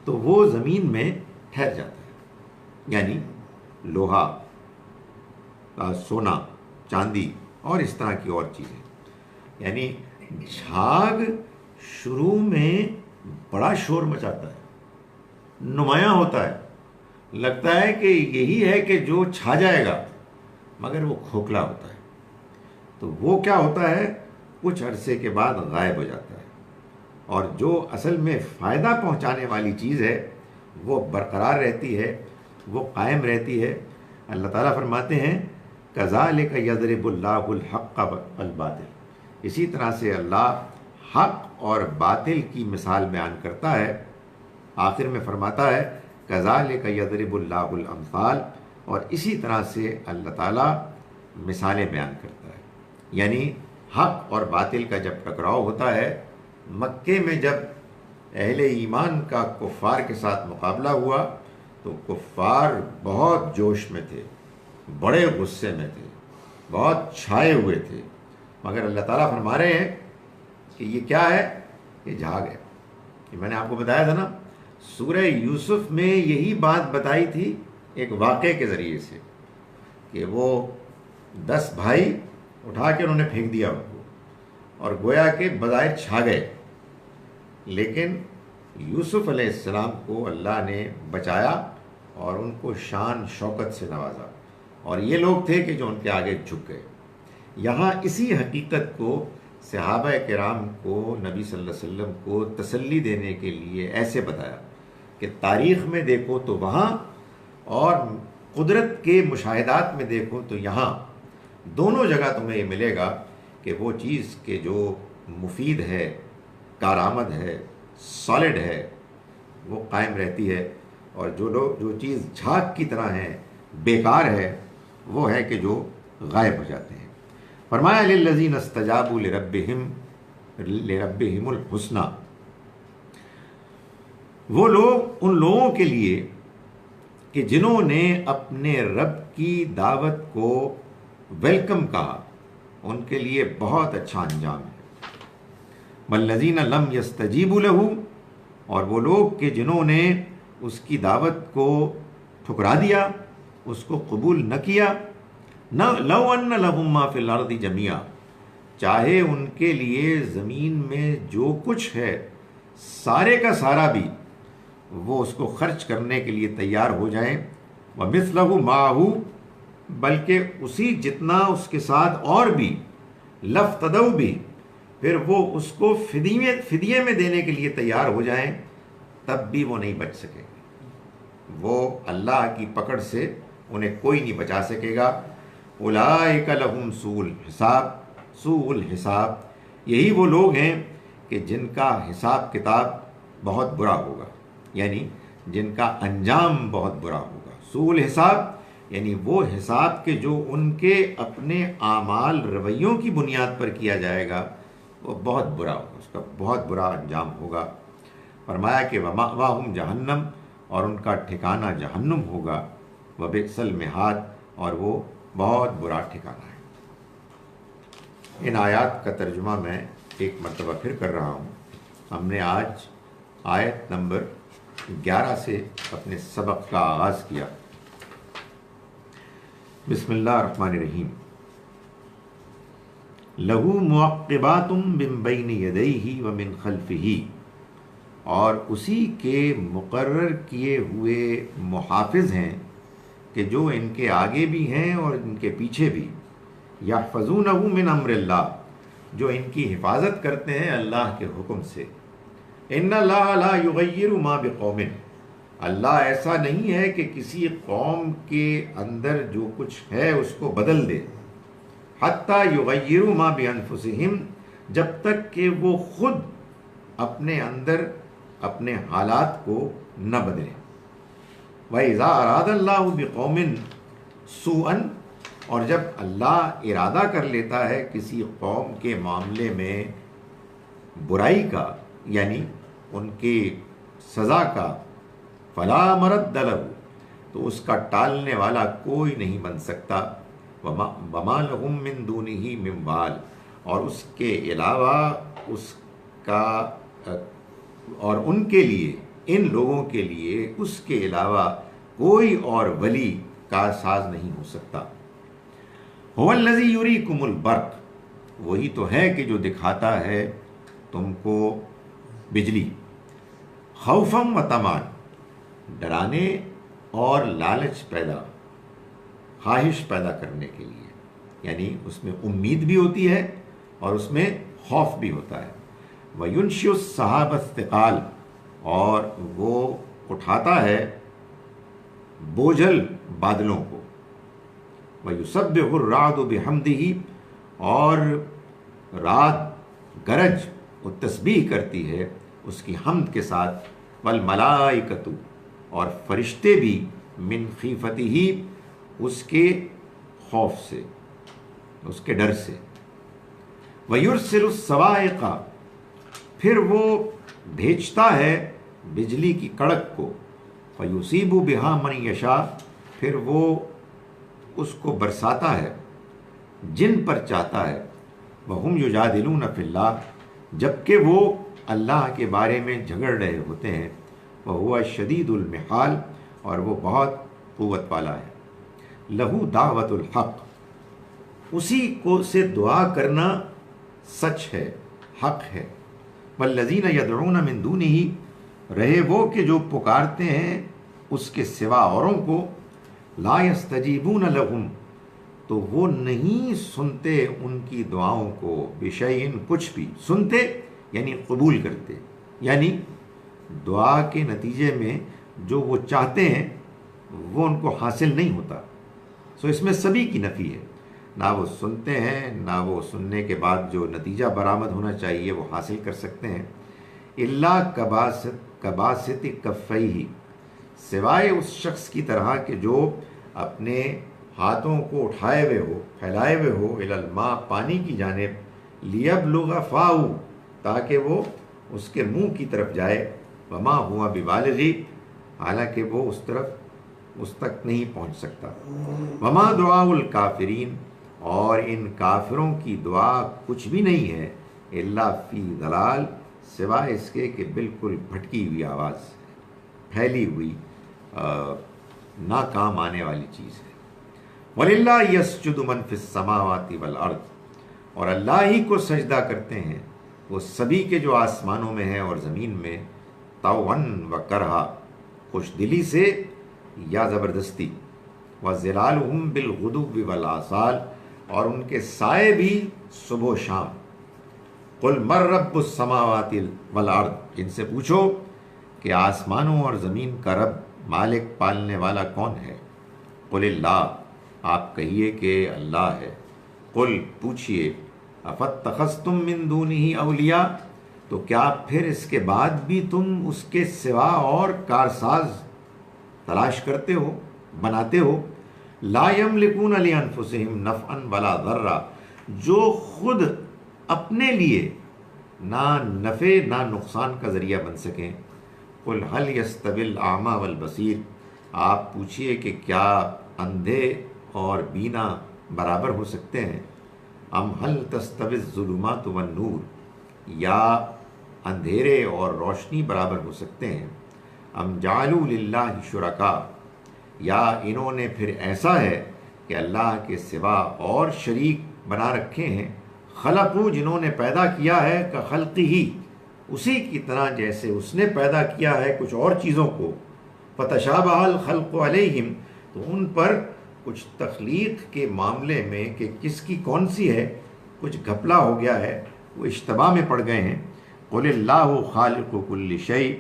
تو وہ زمین میں ٹھہر جاتا ہے۔ یعنی لوہا، سونا، چاندی اور اس طرح کی اور چیزیں۔ یعنی جھاگ شروع میں بڑا شور مچاتا ہے، نمایاں ہوتا ہے، لگتا ہے کہ یہی ہے کہ جو چھا جائے گا، مگر وہ کھوکھلا ہوتا ہے۔ تو وہ کیا ہوتا ہے، کچھ عرصے کے بعد غائب ہو جاتا ہے، اور جو اصل میں فائدہ پہنچانے والی چیز ہے وہ برقرار رہتی ہے، وہ قائم رہتی ہے۔ اللہ تعالیٰ فرماتے ہیں کذالک یضرب اللہ الحق والباطل، اسی طرح سے اللہ حق اور باطل کی مثال بیان کرتا ہے۔ آخر میں فرماتا ہے کذالک یضرب اللہ الامثال، اور اسی طرح سے اللہ تعالیٰ مثالیں بیان کرتا ہے۔ یعنی حق اور باطل کا جب ٹکراؤ ہوتا ہے، مکے میں جب اہل ایمان کا کفار کے ساتھ مقابلہ ہوا تو کفار بہت جوش میں تھے، بڑے غصے میں تھے، بہت چھائے ہوئے تھے، مگر اللہ تعالیٰ فرما رہے ہیں کہ یہ کیا ہے؟ یہ جھاگ ہے۔ یہ میں نے آپ کو بتایا تھا نا، سورہ یوسف میں یہی بات بتائی تھی ایک واقعے کے ذریعے سے، کہ وہ 10 بھائی اٹھا کے انہوں نے پھینک دیا ان کو، اور گویا کہ بظاہر چھا گئے، لیکن یوسف علیہ السلام کو اللہ نے بچایا اور ان کو شان شوکت سے نوازا، اور یہ لوگ تھے کہ جو ان کے آگے جھک گئے۔ یہاں اسی حقیقت کو صحابہ کرام کو نبی صلی اللہ علیہ وسلم کو تسلی دینے کے لیے ایسے بتایا کہ تاریخ میں دیکھو تو وہاں، اور قدرت کے مشاہدات میں دیکھو تو یہاں، دونوں جگہ تمہیں یہ ملے گا کہ وہ چیز کہ جو مفید ہے، کارآمد ہے، سالڈ ہے، وہ قائم رہتی ہے، اور جو چیز جھاگ کی طرح ہے، بیکار ہے، وہ ہے کہ جو غائب ہو جاتے ہیں۔ فرمایا للذین استجابوا لربہم الحسنی، وہ لوگ، ان لوگوں کے لیے کہ جنہوں نے اپنے رب کی دعوت کو ویلکم کہا، ان کے لیے بہت اچھا انجام ہے۔ والذین لم یستجیبوا لہ، اور وہ لوگ کہ جنہوں نے اس کی دعوت کو ٹھکرا دیا، اس کو قبول نہ کیا، لو ان لہم ما فی الارض جميعا، چاہے ان کے لیے زمین میں جو کچھ ہے سارے کا سارا بھی وہ اس کو خرچ کرنے کے لیے تیار ہو جائیں، ومثلہ معہ، بلکہ اسی جتنا اس کے ساتھ اور بھی، لافتدوا بھی، پھر وہ اس کو فدیے میں دینے کے لیے تیار ہو جائیں، تب بھی وہ نہیں بچ سکے گا، وہ اللہ کی پکڑ سے انہیں کوئی نہیں بچا سکے گا۔ اولئک لہم سوء الحساب، یہی وہ لوگ ہیں کہ جن کا حساب کتاب بہت برا ہوگا، یعنی جن کا انجام بہت برا ہوگا۔ سوء الحساب یعنی وہ حساب کہ جو ان کے اپنے اعمال رویوں کی بنیاد پر کیا جائے گا، وہ بہت برا ہوگا، اس کا بہت برا انجام ہوگا۔ فرمایا کہ ومأواہم جہنم، اور ان کا ٹھکانہ جہنم ہوگا، وبئس المہاد، اور وہ بہت برا ٹھکانہ ہے۔ ان آیات کا ترجمہ میں ایک مرتبہ پھر کر رہا ہوں۔ ہم نے آج آیت نمبر 11 سے اپنے سبق کا آغاز کیا۔ بسم اللہ الرحمن الرحیم۔ لہو معقبات من بین یدیہ ومن خلفہ، اور اسی کے مقرر کیے ہوئے محافظ ہیں کہ جو ان کے آگے بھی ہیں اور ان کے پیچھے بھی، یحفظونہ من امر اللہ، جو ان کی حفاظت کرتے ہیں اللہ کے حکم سے۔ ان اللہ لا یغیر ما بقوم، اللہ ایسا نہیں ہے کہ کسی قوم کے اندر جو کچھ ہے اس کو بدل دے، حتی یغیروا ما بانفسہم، جب تک کہ وہ خود اپنے اندر اپنے حالات کو نہ بدلیں۔ وَإِذَا أَرَادَ اللَّهُ بِقَوْمٍ سُوءًا، اور جب اللہ ارادہ کر لیتا ہے کسی قوم کے معاملے میں برائی کا، یعنی ان کی سزا کا، فَلَا مَرَدَّ لَهُ، تو اس کا ٹالنے والا کوئی نہیں بن سکتا، وَمَا لَهُم مِّن دُونِهِ مِن وَالٍ، اور اس کے علاوہ اس کا، اور ان کے لیے، ان لوگوں کے لیے اس کے علاوہ کوئی اور ولی کارساز نہیں ہو سکتا۔ هو الذی یریکم البرق، وہی تو ہے کہ جو دکھاتا ہے تم کو بجلی، خوفا و طمعا، ڈرانے اور لالچ پیدا، خواہش پیدا کرنے کے لیے، یعنی اس میں امید بھی ہوتی ہے اور اس میں خوف بھی ہوتا ہے۔ وَيُنشِئُ السَّحَابَ الثِّقَالَ، اور وہ اٹھاتا ہے بوجھل بادلوں کو۔ وَيُسَبِّحُ الرَّعْدُ بِحَمْدِهِ، اور رات گرج وہ تسبیح کرتی ہے اس کی حمد کے ساتھ۔ وَالْمَلَائِكَةُ، اور فرشتے بھی، مِنْ خِیفَتِهِ، اس کے خوف سے، اس کے ڈر سے۔ وَيُرْسِلُ الصَّوَاعِقَ، پھر وہ بھیجتا ہے بجلی کی کڑک کو، فیصیب بہا من یشاء، پھر وہ اس کو برساتا ہے جن پر چاہتا ہے، وہم یجادلون فی اللہ، جبکہ وہ اللہ کے بارے میں جھگڑ رہے ہوتے ہیں، وہو شدید المحال، اور وہ بہت قوت والا ہے، لہو دعوت الحق، اسی کو سے دعا کرنا سچ ہے، حق ہے، والذین یدعون من دونہ، رہے وہ کہ جو پکارتے ہیں اس کے سوا اوروں کو، لا یستجیبون لہم، تو وہ نہیں سنتے ان کی دعاؤں کو، بشیء، کچھ بھی، سنتے یعنی قبول کرتے، یعنی دعا کے نتیجے میں جو وہ چاہتے ہیں وہ ان کو حاصل نہیں ہوتا، سو اس میں سبھی کی نفی ہے، نہ وہ سنتے ہیں نہ وہ سننے کے بعد جو نتیجہ برآمد ہونا چاہیے وہ حاصل کر سکتے ہیں، الا کباسط کفیہ، سوائے اس شخص کی طرح کہ جو اپنے ہاتھوں کو اٹھائے ہوئے ہو، پھیلائے ہوئے ہو، الی الماء، پانی کی جانب، لیبلغ فاہ، تاکہ وہ اس کے منہ کی طرف جائے، وما ہوا ببالغی، حالانکہ وہ اس تک نہیں پہنچ سکتا، وما دعاء الکافرین، اور ان کافروں کی دعا کچھ بھی نہیں ہے، الا فی ضلال، سوائے اس کے کہ بالکل بھٹکی ہوئی آواز، پھیلی ہوئی ناکام آنے والی چیز ہے، وَلِلَّهِ يَسْجُدُ مَن فِي السَّمَاوَاتِ وَالْأَرْضِ، اور اللہ ہی کو سجدہ کرتے ہیں وہ سبھی کے جو آسمانوں میں ہیں اور زمین میں، طوعاً وکرہا، خوش دلی سے یا زبردستی، وَظِلَالُهُمْ بِالْغُدُوِّ وَالْآصَالِ، اور ان کے سائے بھی صبح و شام، قُلْ مَن رَّبُّ السَّمَاوَاتِ وَالْأَرْضِ، جن سے پوچھو کہ آسمانوں اور زمین کا رب، مالک، پالنے والا کون ہے، قُلِ اللَّهُ، آپ کہیے کہ اللہ ہے، قل، پوچھئے، افاتخذتم من دونہ اولیاء، تو کیا پھر اس کے بعد بھی تم اس کے سوا اور کارساز تلاش کرتے ہو، بناتے ہو، لا یملکون لانفسہم نفعا ولا ضرا، جو خود اپنے لیے نہ نفع نہ نقصان کا ذریعہ بن سکیں، قل هل یستوی الاعمی والبصیر، آپ پوچھئے کہ کیا اندھے اور بینا برابر ہو سکتے ہیں، ام هل تستوی الظلمات والنور، یا اندھیرے اور روشنی برابر ہو سکتے ہیں، ام جعلوا للہ شرکاء، یا انہوں نے پھر ایسا ہے کہ اللہ کے سوا اور شریک بنا رکھے ہیں، خلقو، جنہوں نے پیدا کیا ہے، کخلقہ، اسی کی طرح جیسے اس نے پیدا کیا ہے کچھ اور چیزوں کو، فتشابہ الخلق علیہم، تو ان پر کچھ تخلیق کے معاملے میں کہ کس کی کون سی ہے کچھ گھپلا ہو گیا ہے، وہ اشتباہ میں پڑ گئے ہیں، قل اللہ خالق کل شیء،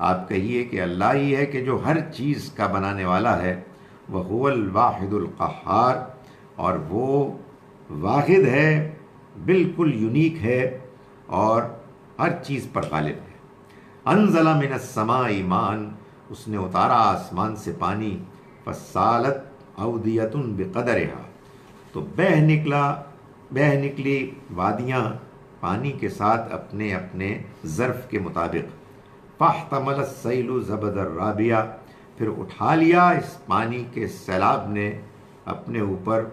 آپ کہیے کہ اللہ ہی ہے کہ جو ہر چیز کا بنانے والا ہے، وہو الواحد القہار، اور وہ واحد ہے، بالکل یونیک ہے اور ہر چیز پر غالب ہے، انزل من السماء ماء، اس نے اتارا آسمان سے پانی، فسالت اودیۃ بقدرہا، تو بہہ نکلی وادیاں پانی کے ساتھ اپنے اپنے ظرف کے مطابق، فاحتمل السیل زبد الرابیہ، پھر اٹھا لیا اس پانی کے سیلاب نے اپنے اوپر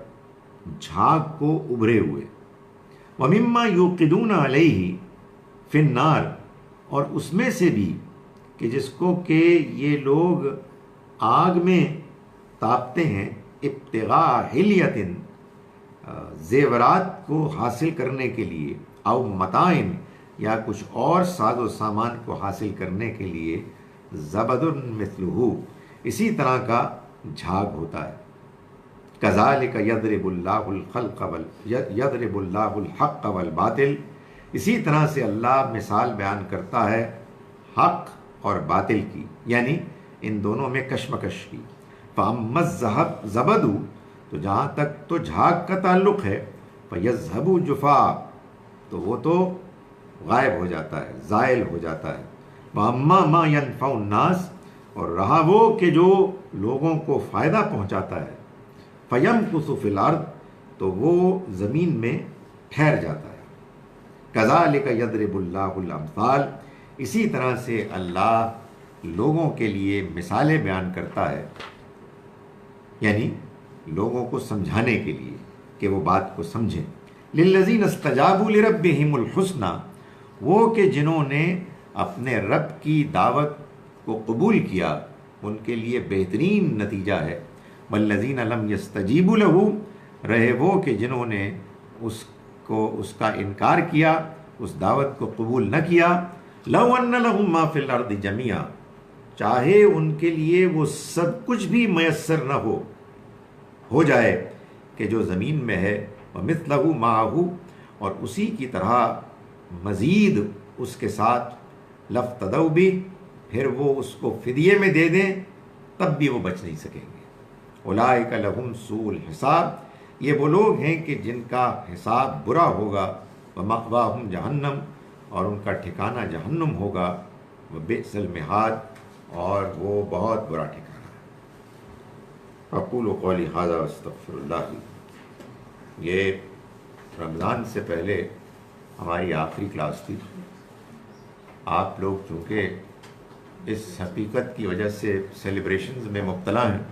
جھاگ کو ابھرے ہوئے، ومما یوقدون علیہ فی النار، اور اس میں سے بھی کہ جس کو کہ یہ لوگ آگ میں تاپتے ہیں، ابتغاء حلیۃ، زیورات کو حاصل کرنے کے لیے، او متاعن، یا کچھ اور ساز و سامان کو حاصل کرنے کے لیے، زبد مثلہ، اسی طرح کا جھاگ ہوتا ہے، کذالک یضرب اللہ الحق والباطل، اسی طرح سے اللہ مثال بیان کرتا ہے حق اور باطل کی، یعنی ان دونوں میں کشمکش کی، فَأَمَّا الزَّبَدُ، تو جہاں تک تو جھاگ کا تعلق ہے، فَيَذْهَبُ جُفَاءً، تو وہ تو غائب ہو جاتا ہے، زائل ہو جاتا ہے، وَأَمَّا مَا يَنْفَعُ النَّاسَ، اور رہا وہ کہ جو لوگوں کو فائدہ پہنچاتا ہے، فَيَمْكُثُ فِي الْأَرْضِ، تو وہ زمین میں ٹھہر جاتا ہے، كَذَلِكَ يَضْرِبُ اللَّهُ الْأَمْثَالَ، اسی طرح سے اللہ لوگوں کے لیے مثالیں بیان کرتا ہے، یعنی لوگوں کو سمجھانے کے لیے کہ وہ بات کو سمجھیں. للذین استجابوا لربہم الحسنی، وہ کہ جنہوں نے اپنے رب کی دعوت کو قبول کیا ان کے لیے بہترین نتیجہ ہے. والذین لم یستجیبوا لہ، رہے وہ کہ جنہوں نے اس کا انکار کیا، اس دعوت کو قبول نہ کیا. لو ان لہم ما فی الارض جمیعا، چاہے ان کے لیے وہ سب کچھ بھی میسر نہ ہو جائے کہ جو زمین میں ہے، ومثلہ معہ، اور اسی کی طرح مزید اس کے ساتھ، لافتدوا بہ، پھر وہ اس کو فدیے میں دے دیں تب بھی وہ بچ نہیں سکیں گے. اولئک لہم سوء الحساب، یہ وہ لوگ ہیں کہ جن کا حساب برا ہوگا. ومأواہم جہنم، اور ان کا ٹھکانہ جہنم ہوگا. وبئس المہاد، اور وہ بہت برا ٹھکانہ ہے. اقول قولی ھذا واستغفر اللہ. یہ رمضان سے پہلے ہماری آخری کلاس تھی. آپ لوگ چونکہ اس حقیقت کی وجہ سے سیلیبریشنز میں مبتلا ہیں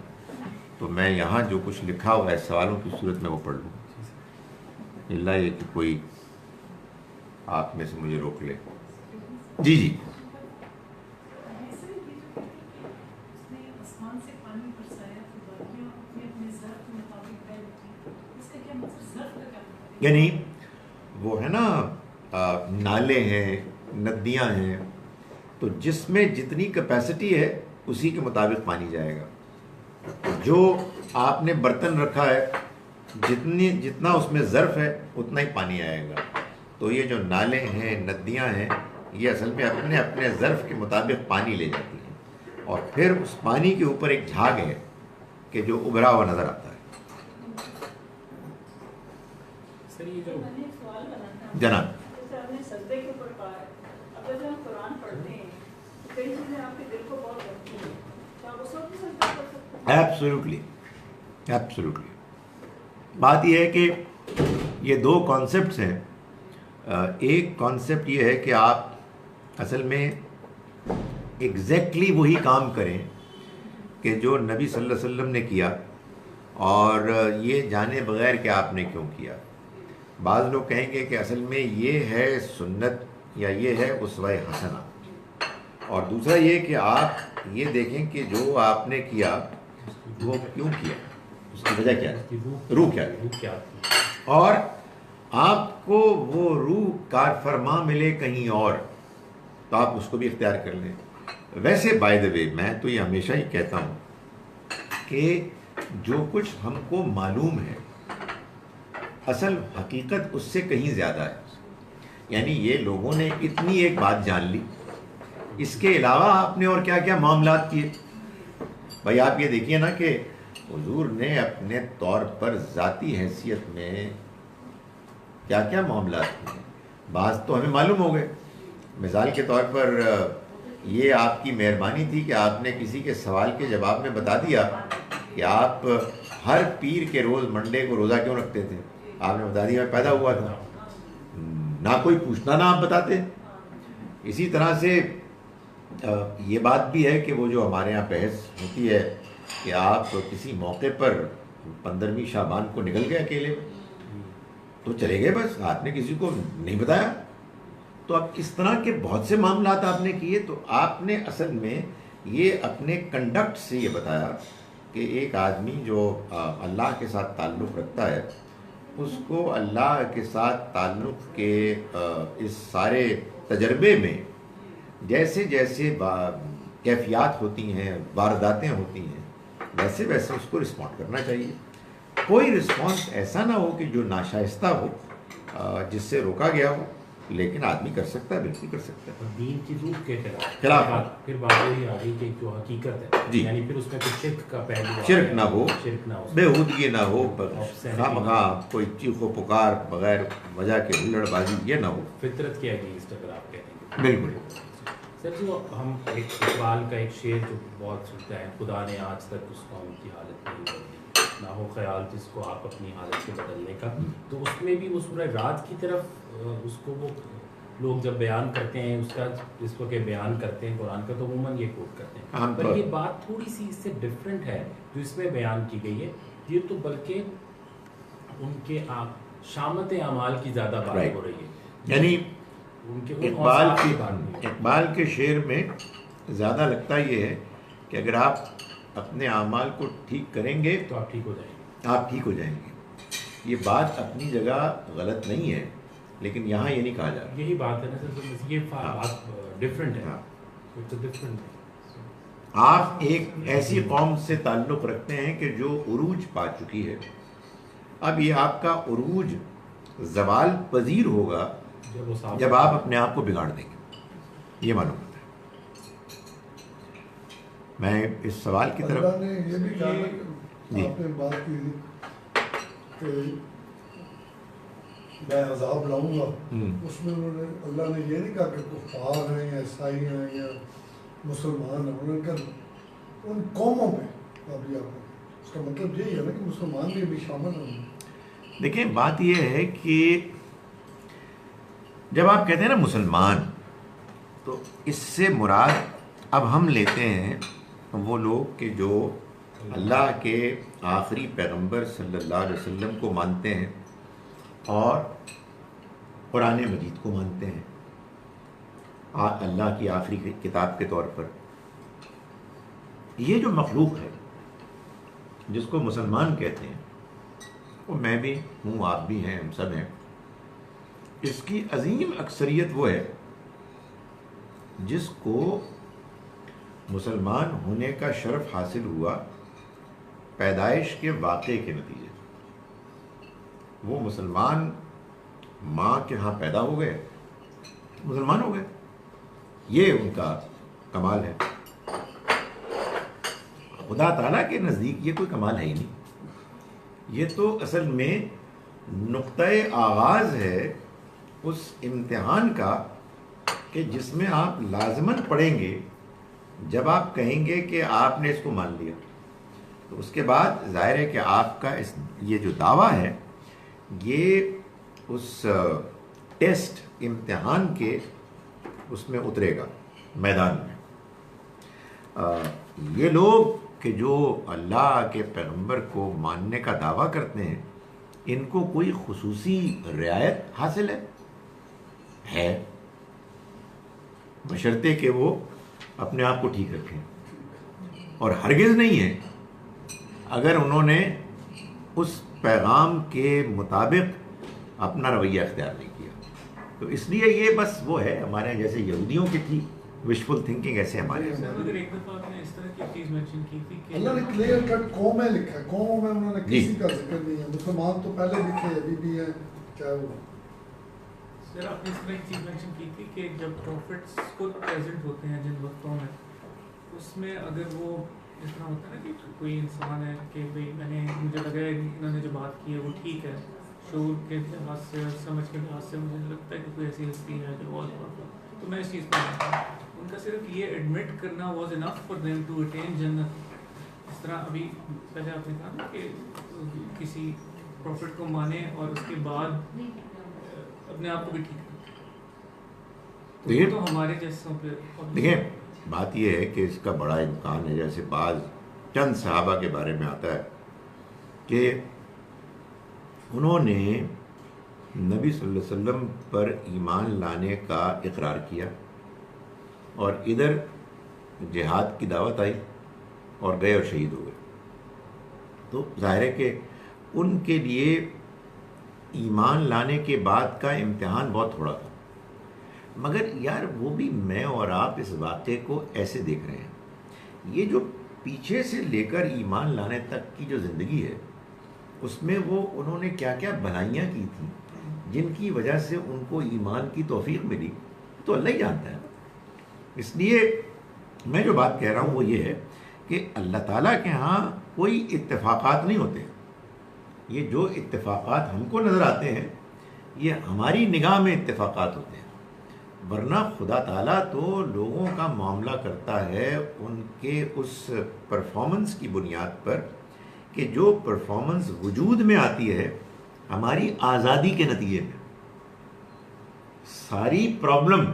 تو میں یہاں جو کچھ لکھا ہوا ہے سوالوں کی صورت میں وہ پڑھ لوں، اللہ یہ کہ کوئی آپ میں سے مجھے روک لے. جی جی. یعنی وہ ہے نا نالے ہیں، ندیاں ہیں، تو جس میں جتنی کیپیسٹی ہے اسی کے مطابق پانی جائے گا. جو آپ نے برتن رکھا ہے جتنا اس میں ظرف ہے اتنا ہی پانی آئے گا. تو یہ جو نالے ہیں، ندیاں ہیں، یہ اصل میں اپنے اپنے ظرف کے مطابق پانی لے جاتی ہیں، اور پھر اس پانی کے اوپر ایک جھاگ ہے کہ جو ابھرا ہوا نظر آتا ہے. جناب ایبسولوٹلی ایبسولوٹلی. بات یہ ہے کہ یہ دو کانسیپٹس ہیں. ایک کانسیپٹ یہ ہے کہ آپ اصل میں ایگزیکٹلی وہی کام کریں کہ جو نبی صلی اللہ علیہ وسلم نے کیا، اور یہ جانے بغیر کہ آپ نے کیوں کیا. بعض لوگ کہیں گے کہ اصل میں یہ ہے سنت یا یہ ہے اسوہ حسنہ. اور دوسرا یہ کہ آپ یہ دیکھیں کہ جو آپ نے کیا وہ کیوں کیا، اس کی وجہ کیا ہے، روح کیا ہے، اور آپ کو وہ روح کار فرما ملے کہیں اور تو آپ اس کو بھی اختیار کر لیں. ویسے بائی دا وے میں تو یہ ہمیشہ ہی کہتا ہوں کہ جو کچھ ہم کو معلوم ہے اصل حقیقت اس سے کہیں زیادہ ہے. یعنی یہ لوگوں نے اتنی ایک بات جان لی، اس کے علاوہ آپ نے اور کیا کیا معاملات کیے. بھائی آپ یہ دیکھیے نا کہ حضور نے اپنے طور پر ذاتی حیثیت میں کیا کیا معاملات کیے. بعض تو ہمیں معلوم ہو گئے. مثال کے طور پر یہ آپ کی مہربانی تھی کہ آپ نے کسی کے سوال کے جواب میں بتا دیا کہ آپ ہر پیر کے روز منڈے کو روزہ کیوں رکھتے تھے. آپ نے بتا دیا میں پیدا ہوا تھا، نہ کوئی پوچھنا نہ آپ بتاتے. اسی طرح سے یہ بات بھی ہے کہ وہ جو ہمارے یہاں بحث ہوتی ہے کہ آپ کسی موقع پر 15ویں شعبان کو نکل گئے اکیلے تو چلے گئے، بس آپ نے کسی کو نہیں بتایا. تو اب اس طرح کے بہت سے معاملات آپ نے کیے. تو آپ نے اصل میں یہ اپنے کنڈکٹ سے یہ بتایا کہ ایک آدمی جو اللہ کے ساتھ تعلق رکھتا ہے اس کو اللہ کے ساتھ تعلق کے اس سارے تجربے میں جیسے جیسے کیفیات ہوتی ہیں، وارداتیں ہوتی ہیں، ویسے ویسے اس کو رسپونڈ کرنا چاہیے. کوئی رسپانس ایسا نہ ہو کہ جو ناشائستہ ہو، جس سے روکا گیا ہو، لیکن آدمی کر سکتا ہے، بالکل کر سکتا ہے. دین کی روح کے خلاف پھر بات یہی آ گئی کہ جو حقیقت ہے جی، یعنی پھر اس میں کوئی شرک کا پہلو، شرک نہ ہو، بےہودگی نہ ہو، خواہ کوئی چیخ و پکار بغیر وجہ کے ہلڑ بازی یہ نہ ہو، فطرت کے اگینسٹ اگر آپ کہتے ہیں. بالکل. سر جو ہم ایک اقبال کا ایک شعر جو بہت سنتے ہیں، خدا نے آج تک اس قوم کی حالت نہیں بدلی، نہ ہو خیال جس کو آپ اپنی حالت سے بدلنے کا. تو اس میں بھی وہ سورہ رات کی طرف اس کو وہ لوگ جب بیان کرتے ہیں اس کا، جس کو کہ بیان کرتے ہیں قرآن کا، تو عموماً یہ کوٹ کرتے ہیں. عام پر طور یہ بات تھوڑی سی اس سے ڈفرینٹ ہے جو اس میں بیان کی گئی ہے. یہ تو بلکہ ان کے شامت اعمال کی زیادہ بات ہو رہی ہے. یعنی ان کے ان اوصاف کی بات نہیں ہے. اقبال کے شعر میں زیادہ لگتا یہ ہے کہ اگر آپ اپنے اعمال کو ٹھیک کریں گے تو آپ ٹھیک ہو جائیں گے. آپ ٹھیک ہو جائیں گے. یہ بات اپنی جگہ غلط نہیں ہے، لیکن یہاں یہ نہیں کہا جا رہا. یہی بات ہے نا سر، یہ بات ڈفرینٹ ہے. ہاں. ڈفرینٹ. آپ ایک ایسی قوم سے تعلق رکھتے ہیں کہ جو عروج پا چکی ہے. اب یہ آپ کا عروج زوال پذیر ہوگا جب آپ اپنے آپ کو بگاڑ دیں گے. یہ معلوم ہوتا ہے. میں اس سوال کی طرف اللہ نے یہ بھی کہا کہ آپ نے بات کی کہ میں عذاب لاؤں گا، اس میں انہوں نے اللہ نے یہ نہیں کہا کہ کفار ہیں یا عیسائی ہیں یا مسلمان ہیں، انہوں نے کہا ان قوموں پہ ابھی آپ اس کا مطلب یہی ہے نا کہ مسلمان بھی شامل ہیں. دیکھیں بات یہ ہے کہ جب آپ کہتے ہیں نا مسلمان، تو اس سے مراد اب ہم لیتے ہیں وہ لوگ کہ جو اللہ کے آخری پیغمبر صلی اللہ علیہ وسلم کو مانتے ہیں اور قرآن مجید کو مانتے ہیں اللہ کی آخری کتاب کے طور پر. یہ جو مخلوق ہے جس کو مسلمان کہتے ہیں، وہ میں بھی ہوں، آپ بھی ہیں، ہم سب ہیں. اس کی عظیم اکثریت وہ ہے جس کو مسلمان ہونے کا شرف حاصل ہوا پیدائش کے واقعے کے نتیجے. وہ مسلمان ماں کے ہاں پیدا ہو گئے، مسلمان ہو گئے. یہ ان کا کمال ہے. خدا تعالیٰ کے نزدیک یہ کوئی کمال ہے ہی نہیں. یہ تو اصل میں نقطۂ آغاز ہے اس امتحان کا کہ جس میں آپ لازماً پڑھیں گے. جب آپ کہیں گے کہ آپ نے اس کو مان لیا، تو اس کے بعد ظاہر ہے کہ آپ کا یہ جو دعویٰ ہے یہ اس ٹیسٹ امتحان کے اس میں اترے گا میدان میں. یہ لوگ کہ جو اللہ کے پیغمبر کو ماننے کا دعویٰ کرتے ہیں، ان کو کوئی خصوصی رعایت حاصل ہے بشرطے کہ وہ اپنے آپ کو ٹھیک رکھیں. اور ہرگز نہیں ہے اگر انہوں نے اس پیغام کے مطابق اپنا رویہ اختیار نہیں کیا. تو اس لیے یہ بس وہ ہے ہمارے جیسے یہودیوں کی تھی وشفل تھنکنگ، ایسے ہمارے. اللہ نے کلیئر کٹ قومیں لکھا ہے، قوموں میں انہوں نے کسی کا ذکر نہیں ہے. مسلمان تو پہلے لکھے ابھی بھی ہیں، چاہے وہ. سر آپ نے اس میں ایک چیز مینشن کی تھی کہ جب پروفٹس خود پریزنٹ ہوتے ہیں جن وقتوں میں، اس میں اگر وہ اس طرح ہوتا ہے نا کہ کوئی انسان ہے کہ بھائی مجھے لگا ہے انہوں نے جو بات کی ہے وہ ٹھیک ہے، شعور کے لحاظ سے، سمجھ کے لحاظ سے مجھے لگتا ہے کہ کوئی ایسی ہستی ہے جو بہت، تو میں اس چیز کو مانتا ہوں. ان کا صرف یہ ایڈمٹ کرنا was enough for them to attain جنت. اس طرح ابھی پہلے آپ نے کہا نا کہ کسی پروفٹ کو مانے اور اس کے بعد اپنے آپ کو بھی ٹھیک کرے، تو ہمارے جیسوں پہ. دیکھیں بات یہ ہے کہ اس کا بڑا امکان ہے. جیسے بعض چند صحابہ کے بارے میں آتا ہے کہ انہوں نے نبی صلی اللہ علیہ وسلم پر ایمان لانے کا اقرار کیا اور ادھر جہاد کی دعوت آئی اور گئے اور شہید ہو گئے. تو ظاہر ہے کہ ان کے لیے ایمان لانے کے بعد کا امتحان بہت تھوڑا تھا. مگر یار وہ بھی میں اور آپ اس واقعے کو ایسے دیکھ رہے ہیں، یہ جو پیچھے سے لے کر ایمان لانے تک کی جو زندگی ہے اس میں وہ انہوں نے کیا کیا بھلائیاں کی تھیں جن کی وجہ سے ان کو ایمان کی توفیق ملی، تو اللہ ہی جانتا ہے. اس لیے میں جو بات کہہ رہا ہوں وہ یہ ہے کہ اللہ تعالیٰ کے ہاں کوئی اتفاقات نہیں ہوتے. یہ جو اتفاقات ہم کو نظر آتے ہیں یہ ہماری نگاہ میں اتفاقات ہوتے ہیں، ورنہ خدا تعالیٰ تو لوگوں کا معاملہ کرتا ہے ان کے اس پرفارمنس کی بنیاد پر کہ جو پرفارمنس وجود میں آتی ہے ہماری آزادی کے نتیجے میں. ساری پرابلم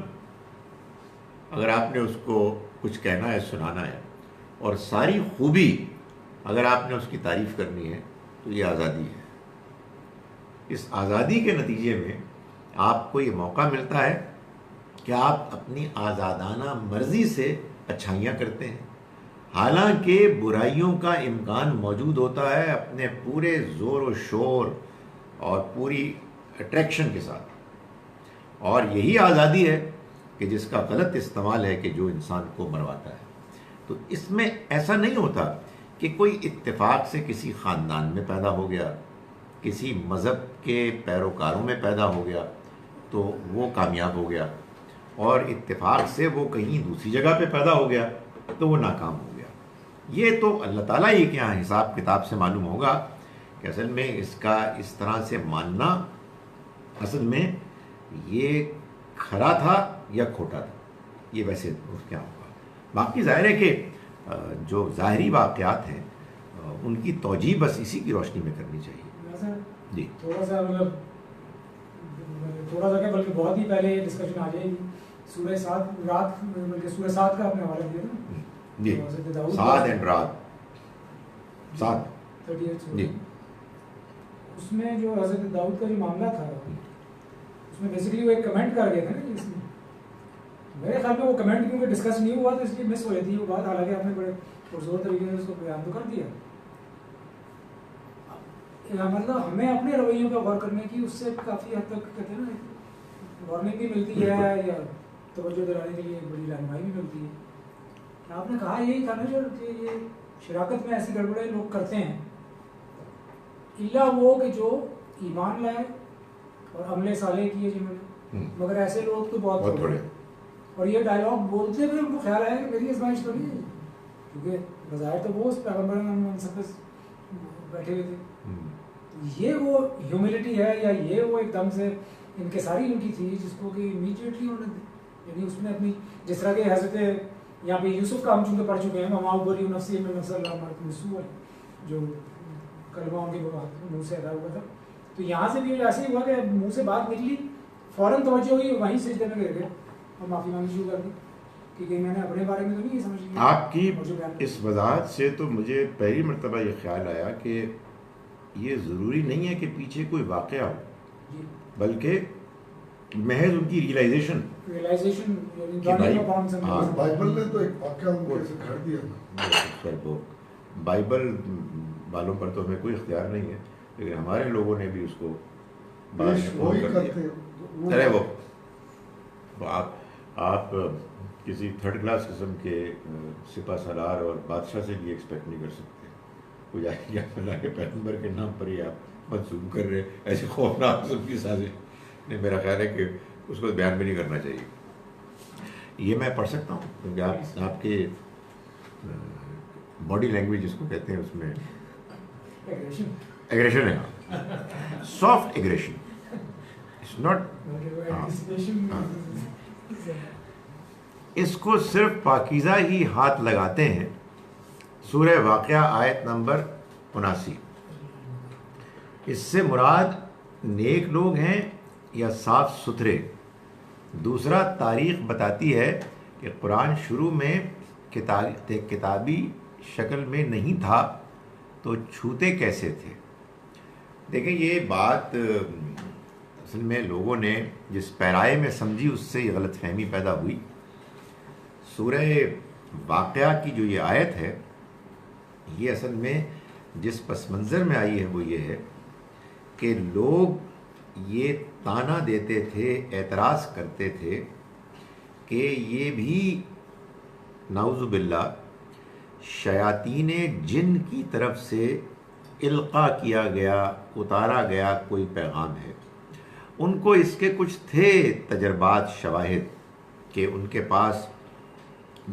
اگر آپ نے اس کو کچھ کہنا ہے، سنانا ہے، اور ساری خوبی اگر آپ نے اس کی تعریف کرنی ہے، تو یہ آزادی ہے. اس آزادی کے نتیجے میں آپ کو یہ موقع ملتا ہے کہ آپ اپنی آزادانہ مرضی سے اچھائیاں کرتے ہیں، حالانکہ برائیوں کا امکان موجود ہوتا ہے، اپنے پورے زور و شور اور پوری اٹریکشن کے ساتھ. اور یہی آزادی ہے کہ جس کا غلط استعمال ہے کہ جو انسان کو مرواتا ہے. تو اس میں ایسا نہیں ہوتا کہ کوئی اتفاق سے کسی خاندان میں پیدا ہو گیا، کسی مذہب کے پیروکاروں میں پیدا ہو گیا تو وہ کامیاب ہو گیا، اور اتفاق سے وہ کہیں دوسری جگہ پہ پیدا ہو گیا تو وہ ناکام ہو گیا. یہ تو اللہ تعالیٰ ہی کے یہاں حساب کتاب سے معلوم ہوگا کہ اصل میں اس کا اس طرح سے ماننا اصل میں یہ کھرا تھا یا کھوٹا تھا. یہ ویسے کیا ہوگا. باقی ظاہر ہے کہ جو ظاہری واقعات ہیں ان کی توجیہ بس اسی کی روشنی میں کرنی چاہیے. جی تھوڑا سا کیا بلکہ بہت ہی پہلے ڈسکشن آ جائے گی. سورہ 7 رات، بلکہ سورہ 7 کا اپنے حوالہ دیا تھا جی، 7 اینڈ رات 7 جی. اس میں جو حضرت داؤد کا جو معاملہ تھا اس میں بیسیکلی وہ ایک کمنٹ کر گئے تھے نا اس میں. میرے خیال میں وہ کمنٹ کیونکہ ڈسکس نہیں ہوا تو اس لیے مس ہو جاتی ہے وہ بات، حالانکہ آپ نے بڑے پرزور طریقے سے اس کو بیان تو کر دیا. مطلب ہمیں اپنے رویوں پہ غور کرنے کی اس سے کافی حد تک کہتے ہیں نا وارننگ بھی ملتی ہے یا توجہ دلانے کے لیے بڑی رہنمائی بھی ملتی ہے. آپ نے کہا یہی تھا نا جو کہ یہ شراکت میں ایسی گڑبڑیں لوگ کرتے ہیں، الا وہ کہ جو ایمان لائے اور عمل صالح کیے جنہوں نے، مگر ایسے لوگ تو بہت تھوڑے. اور یہ ڈائلاگ بولتے ہوئے ان کو خیال آیا کہ میری آزمائش تو نہیں ہے، کیونکہ بظاہر تو وہ اس پیغمبر منصب پہ بیٹھے ہوئے تھے. یہ وہ ہیوملٹی ہے یا یہ وہ ایک دم سے انکساری ان کی تھی جس کو کہ امیڈیٹلی انہوں نے، یعنی اس میں اپنی جس طرح کہ حضرت یہاں پہ یوسف کا ہم چونکہ پڑھ چکے ہیں وما ابری نفسی من نفس اللہ مرسول جو کلمہ ان کے منہ سے ادا ہوا تھا، تو یہاں سے بھی ایسے ہی ہوا کہ منہ سے بات نکلی فوراً توجہ ہوئی وہیں سجدے میں گر گئے اور معافی مانگنی شروع کر دی کہ میں نے اپنے بارے میں تو نہیں یہ سمجھ لیا. آپ کی اس وضاحت سے تو مجھے پہلی مرتبہ یہ خیال آیا کہ یہ ضروری نہیں ہے کہ پیچھے کوئی واقعہ ہو، بلکہ محض ان کی ریئلائزیشن بائبل نے تو ایک واقعہ ان کو ایسے گھڑ دیا نا. بائبل والوں پر تو ہمیں کوئی اختیار نہیں ہے، لیکن ہمارے لوگوں نے بھی اس کو ارے وہ آپ کسی تھرڈ کلاس قسم کے سپہ سالار اور بادشاہ سے بھی ایکسپیکٹ نہیں کر سکتے وہ جائے کہ آپ اللہ کے پیغمبر کے نام پر ہی آپ منسوب کر رہے ایسے خوفناک قسم کی سازش. نہیں، میرا خیال ہے کہ اس کو بیان بھی نہیں کرنا چاہیے. یہ میں پڑھ سکتا ہوں کیونکہ آپ کے باڈی لینگویج جس کو کہتے ہیں اس میں ایگریشن ہے، سافٹ ایگریشن، اٹس ناٹ. اس کو صرف پاکیزہ ہی ہاتھ لگاتے ہیں. سورہ واقعہ آیت نمبر 79. اس سے مراد نیک لوگ ہیں یا صاف ستھرے. دوسرا، تاریخ بتاتی ہے کہ قرآن شروع میں کتابی شکل میں نہیں تھا تو چھوتے کیسے تھے. دیکھیں یہ بات اصل میں لوگوں نے جس پیرائے میں سمجھی اس سے یہ غلط فہمی پیدا ہوئی. سورہ واقعہ کی جو یہ آیت ہے یہ اصل میں جس پس منظر میں آئی ہے وہ یہ ہے کہ لوگ یہ طعنہ دیتے تھے، اعتراض کرتے تھے کہ یہ بھی نعوذ باللہ شیاطین جن کی طرف سے القاء کیا گیا، اتارا گیا کوئی پیغام ہے. ان کو اس کے کچھ تھے تجربات، شواہد کہ ان کے پاس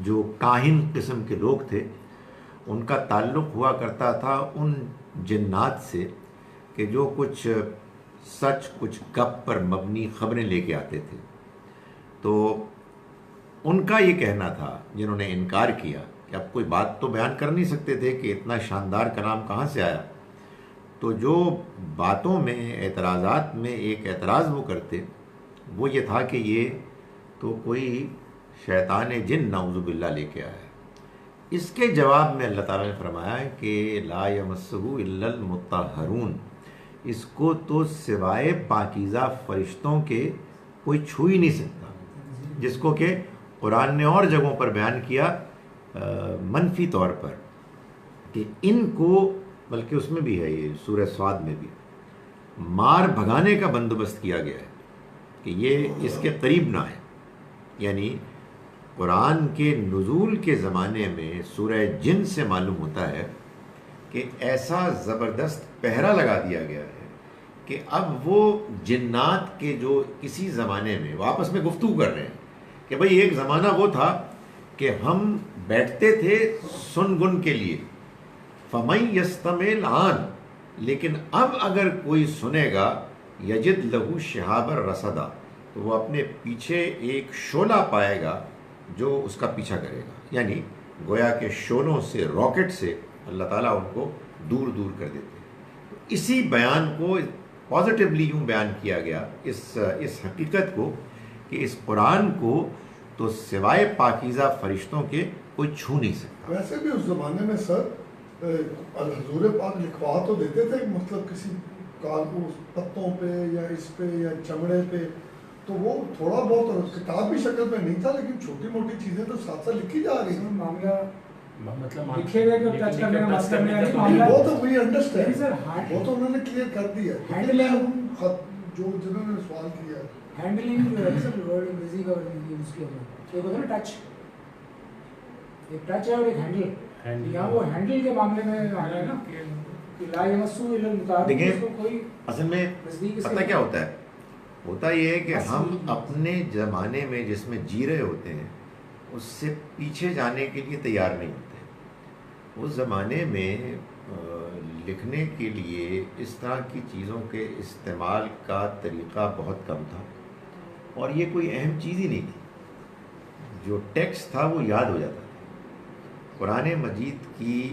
جو کاہن قسم کے لوگ تھے ان کا تعلق ہوا کرتا تھا ان جنات سے کہ جو کچھ سچ کچھ گپ پر مبنی خبریں لے کے آتے تھے. تو ان کا یہ کہنا تھا جنہوں نے انکار کیا کہ اب کوئی بات تو بیان کر نہیں سکتے تھے کہ اتنا شاندار کلام کہاں سے آیا. تو جو باتوں میں اعتراضات میں ایک اعتراض وہ کرتے وہ یہ تھا کہ یہ تو کوئی شیطان جن نعوذ باللہ لے کے آیا ہے۔ اس کے جواب میں اللہ تعالیٰ نے فرمایا ہے کہ لا یمسہ الا المطہرون، اس کو تو سوائے پاکیزہ فرشتوں کے کوئی چھو ہی نہیں سکتا، جس کو کہ قرآن نے اور جگہوں پر بیان کیا منفی طور پر کہ ان کو، بلکہ اس میں بھی ہے یہ سورہ صاد میں بھی، مار بھگانے کا بندوبست کیا گیا ہے کہ یہ اس کے قریب نہ آئے۔ یعنی قرآن کے نزول کے زمانے میں سورہ جن سے معلوم ہوتا ہے کہ ایسا زبردست پہرا لگا دیا گیا ہے کہ اب وہ جنات کے جو کسی زمانے میں وہ آپس میں گفتگو کر رہے ہیں کہ بھئی ایک زمانہ وہ تھا کہ ہم بیٹھتے تھے سن گن کے لیے، فَمَن يَسْتَمِعِ الْآنَ، لیکن اب اگر کوئی سنے گا یجد لہو شہابا رصدا، تو وہ اپنے پیچھے ایک شعلہ پائے گا جو اس کا پیچھا کرے گا۔ یعنی گویا کہ شعلوں سے، راکٹ سے اللہ تعالیٰ ان کو دور دور کر دیتے ہیں۔ تو اسی بیان کو پازیٹیولی یوں بیان کیا گیا، اس حقیقت کو کہ اس قرآن کو تو سوائے پاکیزہ فرشتوں کے کوئی چھو نہیں سکتا۔ ویسے بھی اس زمانے میں سر حضور پاک لکھوا تو دیتے تھے، مطلب کسی کاغذ پتوں پہ یا اس پہ یا چمڑے پہ، تو وہ تھوڑا بہت کتاب بھی شکل میں نہیں تھا، لیکن چھوٹی موٹی چیزیں تو ساتھ ساتھ لکھی جا رہی ہیں۔ معاملہ مطلب لکھے ہوئے کو ٹچ کرنے کا مسئلہ نہیں ہے، وہ تو وہی انڈرسٹینڈ، سر وہ تو انہوں نے کلیئر کر دیا ہے۔ ہینڈلنگ جو جنہوں نے سوال کیا ہے، ہینڈلنگ جو ہے سر ورڈ انگریزی کا یوز کیا ہوا ہے، ایک ہوتا ہے نا ٹچ، ایک ٹچ ہے اور ایک ہینڈل، یہاں وہ ہینڈل کے معاملے میں آ رہا ہے نا کہ لا یمسہ الا المطہرون، دیکھیں اس کو کوئی اصل میں پتہ کیا ہوتا ہے، ہوتا یہ ہے کہ ہم اپنے زمانے میں جس میں جی رہے ہوتے ہیں اس سے پیچھے جانے کے لیے تیار نہیں ہوتے۔ اس زمانے میں لکھنے کے لیے اس طرح کی چیزوں کے استعمال کا طریقہ بہت کم تھا، اور یہ کوئی اہم چیز ہی نہیں تھی، جو ٹیکسٹ تھا وہ یاد ہو جاتا تھا۔ قرآن مجید کی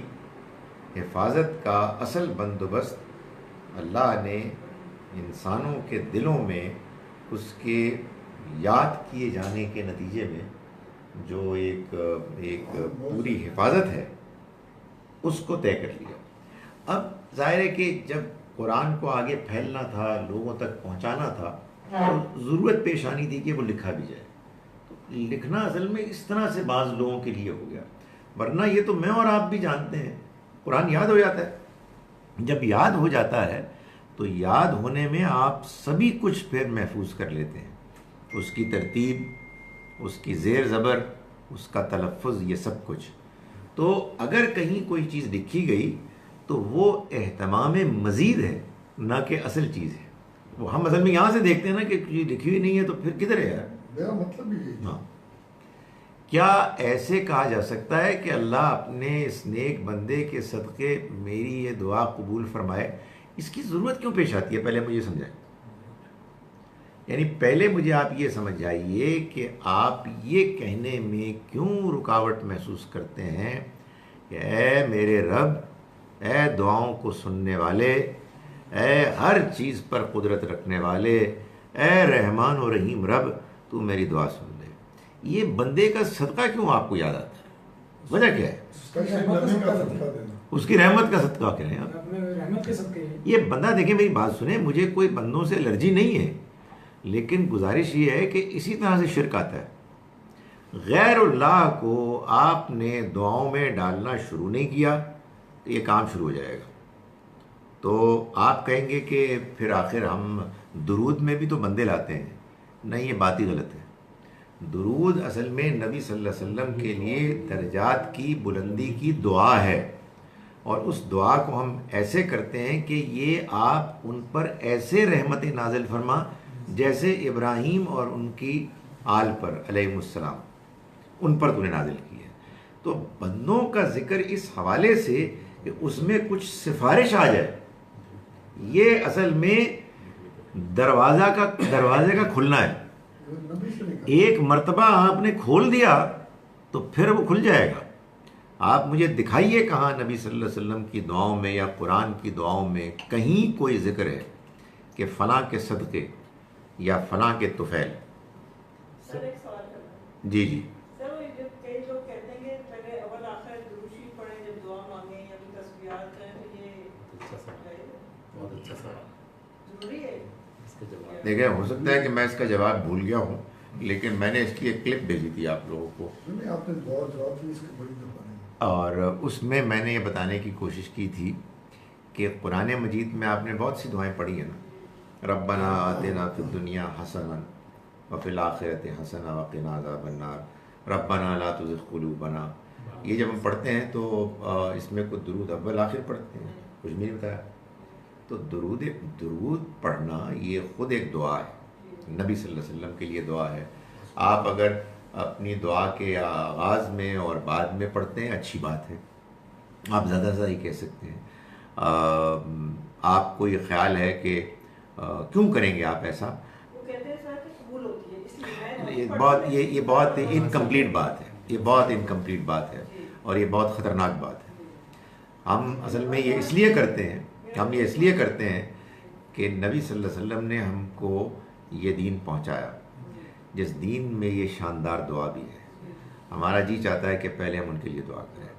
حفاظت کا اصل بندوبست اللہ نے انسانوں کے دلوں میں اس کے یاد کیے جانے کے نتیجے میں جو ایک پوری حفاظت ہے اس کو طے کر لیا۔ اب ظاہر ہے کہ جب قرآن کو آگے پھیلنا تھا، لوگوں تک پہنچانا تھا، تو ضرورت پیش آنی تھی کہ وہ لکھا بھی جائے۔ تو لکھنا اصل میں اس طرح سے بعض لوگوں کے لیے ہو گیا، ورنہ یہ تو میں اور آپ بھی جانتے ہیں قرآن یاد ہو جاتا ہے۔ جب یاد ہو جاتا ہے تو یاد ہونے میں آپ سبھی کچھ پھر محفوظ کر لیتے ہیں، اس کی ترتیب، اس کی زیر زبر، اس کا تلفظ، یہ سب کچھ۔ تو اگر کہیں کوئی چیز لکھی گئی تو وہ اہتمام مزید ہے، نہ کہ اصل چیز ہے۔ وہ ہم اصل میں یہاں سے دیکھتے ہیں نا کہ چیز لکھی ہوئی نہیں ہے تو پھر کدھر ہے یار؟ میرا مطلب بھی یہی ہے۔ ہاں، کیا ایسے کہا جا سکتا ہے کہ اللہ اپنے اس نیک بندے کے صدقے میری یہ دعا قبول فرمائے؟ اس کی ضرورت کیوں پیش آتی ہے؟ پہلے مجھے سمجھائیں، یعنی پہلے مجھے آپ یہ سمجھائیے کہ آپ یہ کہنے میں کیوں رکاوٹ محسوس کرتے ہیں کہ اے میرے رب، اے دعاؤں کو سننے والے، اے ہر چیز پر قدرت رکھنے والے، اے رحمان و رحیم رب، تو میری دعا سن لے۔ یہ بندے کا صدقہ کیوں آپ کو یاد آتا ہے؟ وجہ کیا ہے؟ اس کی رحمت کا صدقہ کریں آپ۔ رحمت کے صدقے یہ بندہ، دیکھیں میری بات سنیں، مجھے کوئی بندوں سے الرجی نہیں ہے، لیکن گزارش یہ ہے کہ اسی طرح سے شرک آتا ہے۔ غیر اللہ کو آپ نے دعاؤں میں ڈالنا شروع نہیں کیا تو یہ کام شروع ہو جائے گا۔ تو آپ کہیں گے کہ پھر آخر ہم درود میں بھی تو بندے لاتے ہیں۔ نہیں، یہ بات ہی غلط ہے۔ درود اصل میں نبی صلی اللہ علیہ وسلم کے لیے درجات کی بلندی کی دعا ہے، اور اس دعا کو ہم ایسے کرتے ہیں کہ یہ آپ ان پر ایسے رحمت نازل فرما جیسے ابراہیم اور ان کی آل پر علیہ السلام، ان پر تو نے نازل کی ہے۔ تو بندوں کا ذکر اس حوالے سے کہ اس میں کچھ سفارش آ جائے، یہ اصل میں دروازے کا کھلنا ہے۔ ایک مرتبہ آپ نے کھول دیا تو پھر وہ کھل جائے گا۔ آپ مجھے دکھائیے کہاں نبی صلی اللہ علیہ وسلم کی دعاؤں میں یا قرآن کی دعاؤں میں کہیں کوئی ذکر ہے کہ فلاں کے صدقے یا فلاں کے طفیل. سر ایک سوال کرنا ہے. جی جی. سر وہ جو کئی لوگ کہتے ہیں کہ پہلے اول آخر درود شریف پڑھیں جب دعا مانگیں یا پھر تسبیحات کریں تو یہ اچھا سوال، بہت اچھا سوال. ضروری ہے؟ اس کا جواب دیکھیں ہو سکتا ہے کہ میں اس کا جواب بھول گیا ہوں، لیکن میں نے اس کی ایک کلپ بھیجی تھی آپ لوگوں کو، نہیں آپ نے بہت جواب دی اس کی بڑی دفعہ نہیں. اور اس میں نے یہ بتانے کی کوشش کی تھی کہ قرآن مجید میں آپ نے بہت سی دعائیں پڑھی ہیں نا، ربنا آتنا فی الدنیا حسنا وفی الآخرۃ حسنا وقنا عذاب النار ربنا لا تزغ قلوبنا. یہ جب ہم پڑھتے ہیں تو اس میں کچھ درود اول آخر پڑھتے ہیں، کچھ بھی نہیں بتایا. تو درود پڑھنا یہ خود ایک دعا ہے، نبی صلی اللہ علیہ وسلم کے لیے دعا ہے. آپ اگر اپنی دعا کے آغاز میں اور بعد میں پڑھتے ہیں اچھی بات ہے، آپ زیادہ سے زیادہ ہی کہہ سکتے ہیں. آپ کو یہ خیال ہے کہ کیوں کریں گے آپ ایسا؟ وہ کہتے ہیں سر کہ قبول ہوتی ہے اس لیے یہ بہت انکمپلیٹ بات ہے، یہ بہت انکمپلیٹ بات ہے اور یہ بہت خطرناک بات ہے. ہم اصل میں یہ اس لیے کرتے ہیں کہ نبی صلی اللہ علیہ وسلم نے ہم کو یہ دین پہنچایا جس دین میں یہ شاندار دعا بھی ہے. ہمارا جی چاہتا ہے کہ پہلے ہم ان کے لیے دعا کریں.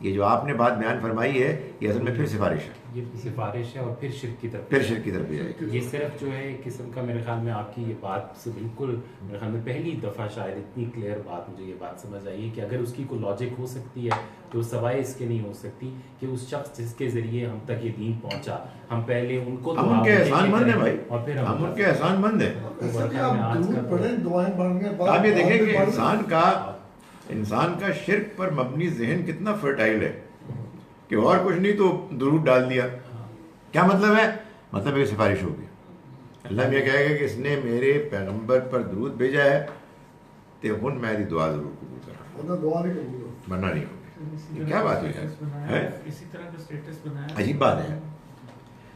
یہ جو آپ نے بات بیان فرمائی ہے یہ اصل میں پھر سفارش ہے، یہ سفارش ہے اور پھر شرک کی طرف بھی جائے گی. یہ صرف جو ہے ایک قسم کا، میرے خیال میں آپ کی یہ بات سے بالکل میرے خیال میں پہلی دفعہ شاید اتنی کلیئر بات مجھے یہ بات سمجھ آئی ہے کہ اگر اس کی کوئی لاجک ہو سکتی ہے تو سوائے اس کے نہیں ہو سکتی کہ اس شخص جس کے ذریعے ہم تک یہ دین پہنچا، ہم پہلے ان کو ہم ان کے احسان مند ہیں بھائی، اور پھر ہم ان کے احسان مند ہیں. ایسا کہ آپ درود پڑھیں دعائیں پڑھیں گے. آپ یہ دیکھیں کہ انسان کا شرک پر مبنی ذہن کتنا فرٹائل ہے کہ اور کچھ نہیں تو درود ڈال دیا. کیا مطلب ہے؟ مطلب یہ سفارش ہوگی. اللہ یہ کہے گا کہ اس نے میرے پیغمبر پر درود بھیجا ہے تو ہن میں دی دعا ضرور قبول کرا، ورنہ دعا نہیں قبول ہوتی. ورنہ نہیں ہوگی. یہ کیا بات ہے؟ اسی طرح کا اسٹیٹس بنایا، عجیب بات ہے.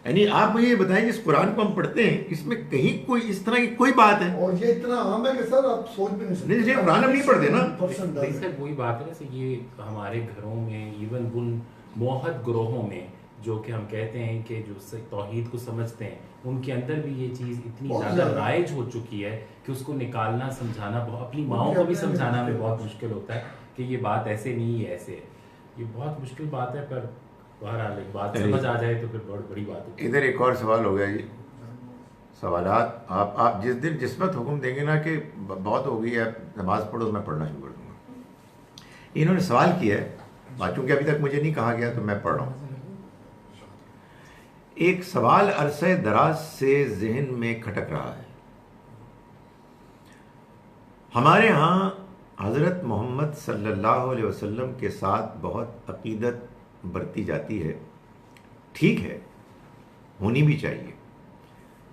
یعنی آپ مجھے یہ بتائیں کہ اس قرآن کو ہم پڑھتے ہیں، اس میں کہیں کوئی اس طرح کی کوئی بات ہے؟ اور یہ اتنا عام ہے کہ سر آپ سوچ بھی نہیں سکتے. نہیں قرآن ہم نہیں پڑھتے نا. سر وہی بات ہے نا سر، یہ ہمارے گھروں میں ایون ان موحد گروہوں میں جو کہ ہم کہتے ہیں کہ جو توحید کو سمجھتے ہیں ان کے اندر بھی یہ چیز اتنی زیادہ رائج ہو چکی ہے کہ اس کو نکالنا سمجھانا اپنی ماؤں کو بھی سمجھانا میں بہت مشکل ہوتا ہے کہ یہ بات ایسے نہیں ہے، ایسے ہے. یہ بہت مشکل بات ہے، پر بہرحال ایک بات سمجھ آ جائے تو پھر بہت بڑی بات ہے. ادھر ایک اور سوال ہو گیا جی. سوالات آپ جس دن جس وقت حکم دیں گے نا کہ بہت ہو گئی ہے نماز پڑھو، میں پڑھنا شروع کر دوں گا. انہوں نے سوال کیا ہے، چونکہ ابھی تک مجھے نہیں کہا گیا تو میں پڑھ رہا ہوں. ایک سوال عرصہ دراز سے ذہن میں کھٹک رہا ہے. ہمارے ہاں حضرت محمد صلی اللہ علیہ وسلم کے ساتھ بہت عقیدت برتی جاتی ہے، ٹھیک ہے، ہونی بھی چاہیے،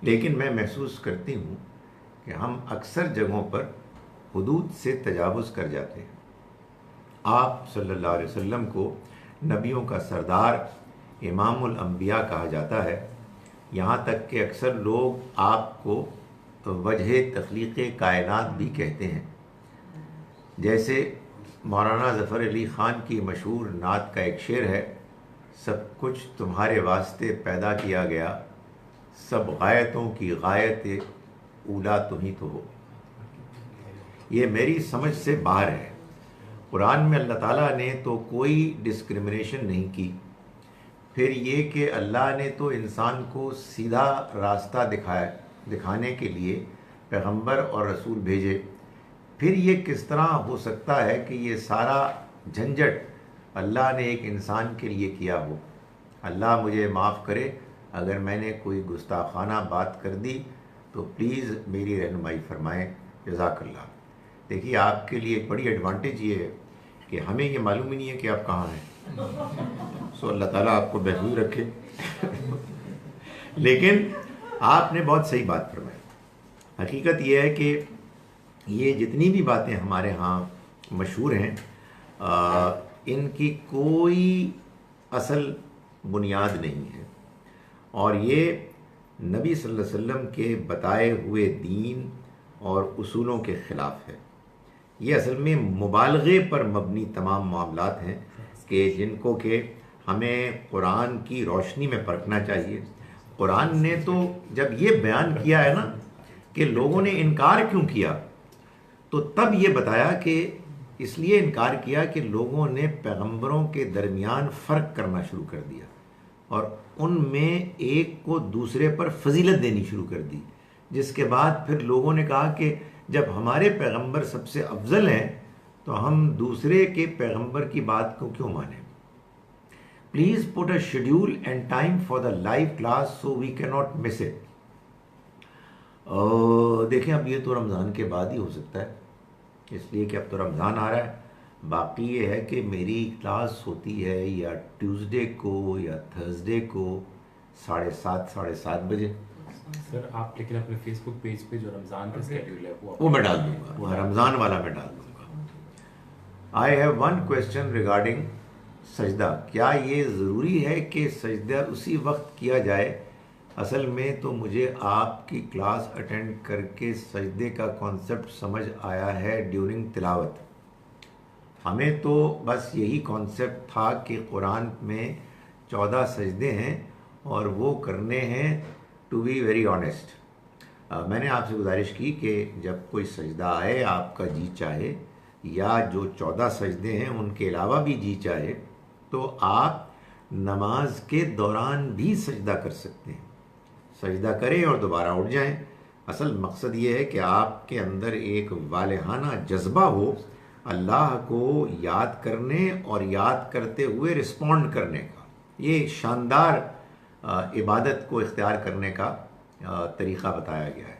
لیکن میں محسوس کرتی ہوں کہ ہم اکثر جگہوں پر حدود سے تجاوز کر جاتے ہیں. آپ صلی اللہ علیہ وسلم کو نبیوں کا سردار، امام الانبیاء کہا جاتا ہے، یہاں تک کہ اکثر لوگ آپ کو وجہ تخلیق کائنات بھی کہتے ہیں. جیسے مولانا ظفر علی خان کی مشہور نعت کا ایک شعر ہے، سب کچھ تمہارے واسطے پیدا کیا گیا، سب غایتوں کی غایت اولا تم ہی تو ہو. یہ میری سمجھ سے باہر ہے. قرآن میں اللہ تعالیٰ نے تو کوئی ڈسکرمنیشن نہیں کی. پھر یہ کہ اللہ نے تو انسان کو سیدھا راستہ دکھانے کے لیے پیغمبر اور رسول بھیجے. پھر یہ کس طرح ہو سکتا ہے کہ یہ سارا جھنجٹ اللہ نے ایک انسان کے لیے کیا ہو؟ اللہ مجھے معاف کرے اگر میں نے کوئی گستاخانہ بات کر دی تو پلیز میری رہنمائی فرمائیں، جزاک اللہ. دیکھیے آپ کے لیے ایک بڑی ایڈوانٹیج یہ ہے کہ ہمیں یہ معلوم ہی نہیں ہے کہ آپ کہاں ہیں. سو اللہ تعالیٰ آپ کو محفوظ رکھے. لیکن آپ نے بہت صحیح بات فرمائی. حقیقت یہ ہے کہ یہ جتنی بھی باتیں ہمارے ہاں مشہور ہیں ان کی کوئی اصل بنیاد نہیں ہے، اور یہ نبی صلی اللہ علیہ وسلم کے بتائے ہوئے دین اور اصولوں کے خلاف ہے. یہ اصل میں مبالغے پر مبنی تمام معاملات ہیں کہ جن کو کہ ہمیں قرآن کی روشنی میں پرکھنا چاہیے. قرآن نے تو جب یہ بیان کیا ہے نا کہ لوگوں نے انکار کیوں کیا، تو تب یہ بتایا کہ اس لیے انکار کیا کہ لوگوں نے پیغمبروں کے درمیان فرق کرنا شروع کر دیا اور ان میں ایک کو دوسرے پر فضیلت دینی شروع کر دی، جس کے بعد پھر لوگوں نے کہا کہ جب ہمارے پیغمبر سب سے افضل ہیں تو ہم دوسرے کے پیغمبر کی بات کو کیوں مانیں. Please put a schedule and time for the live class so we کی ناٹ مس اٹ. دیکھیں اب یہ تو رمضان کے بعد ہی ہو سکتا ہے، اس لیے کہ اب تو رمضان آ رہا ہے. باقی یہ ہے کہ میری کلاس ہوتی ہے یا ٹیوزڈے کو یا تھرسڈے کو 7:30 بجے. سر آپ لیکن اپنے فیس بک پیج پہ جو رمضان کا اسکیڈول ہے وہ میں ڈال دوں گا، رمضان والا میں ڈال دوں گا. I have one question regarding سجدہ. کیا یہ ضروری ہے کہ سجدہ اسی وقت کیا جائے؟ اصل میں تو مجھے آپ کی کلاس اٹینڈ کر کے سجدے کا کانسیپٹ سمجھ آیا ہے ڈیورنگ تلاوت. ہمیں تو بس یہی کانسیپٹ تھا کہ قرآن میں 14 سجدے ہیں اور وہ کرنے ہیں. ٹو بی ویری آنیسٹ میں نے آپ سے گزارش کی کہ جب کوئی سجدہ آئے آپ کا جی چاہے یا جو 14 سجدے ہیں ان کے علاوہ بھی جی چاہے تو آپ نماز کے دوران بھی سجدہ کر سکتے ہیں. سجدہ کریں اور دوبارہ اٹھ جائیں. اصل مقصد یہ ہے کہ آپ کے اندر ایک والہانہ جذبہ ہو اللہ کو یاد کرنے اور یاد کرتے ہوئے رسپونڈ کرنے کا. یہ شاندار عبادت کو اختیار کرنے کا طریقہ بتایا گیا ہے.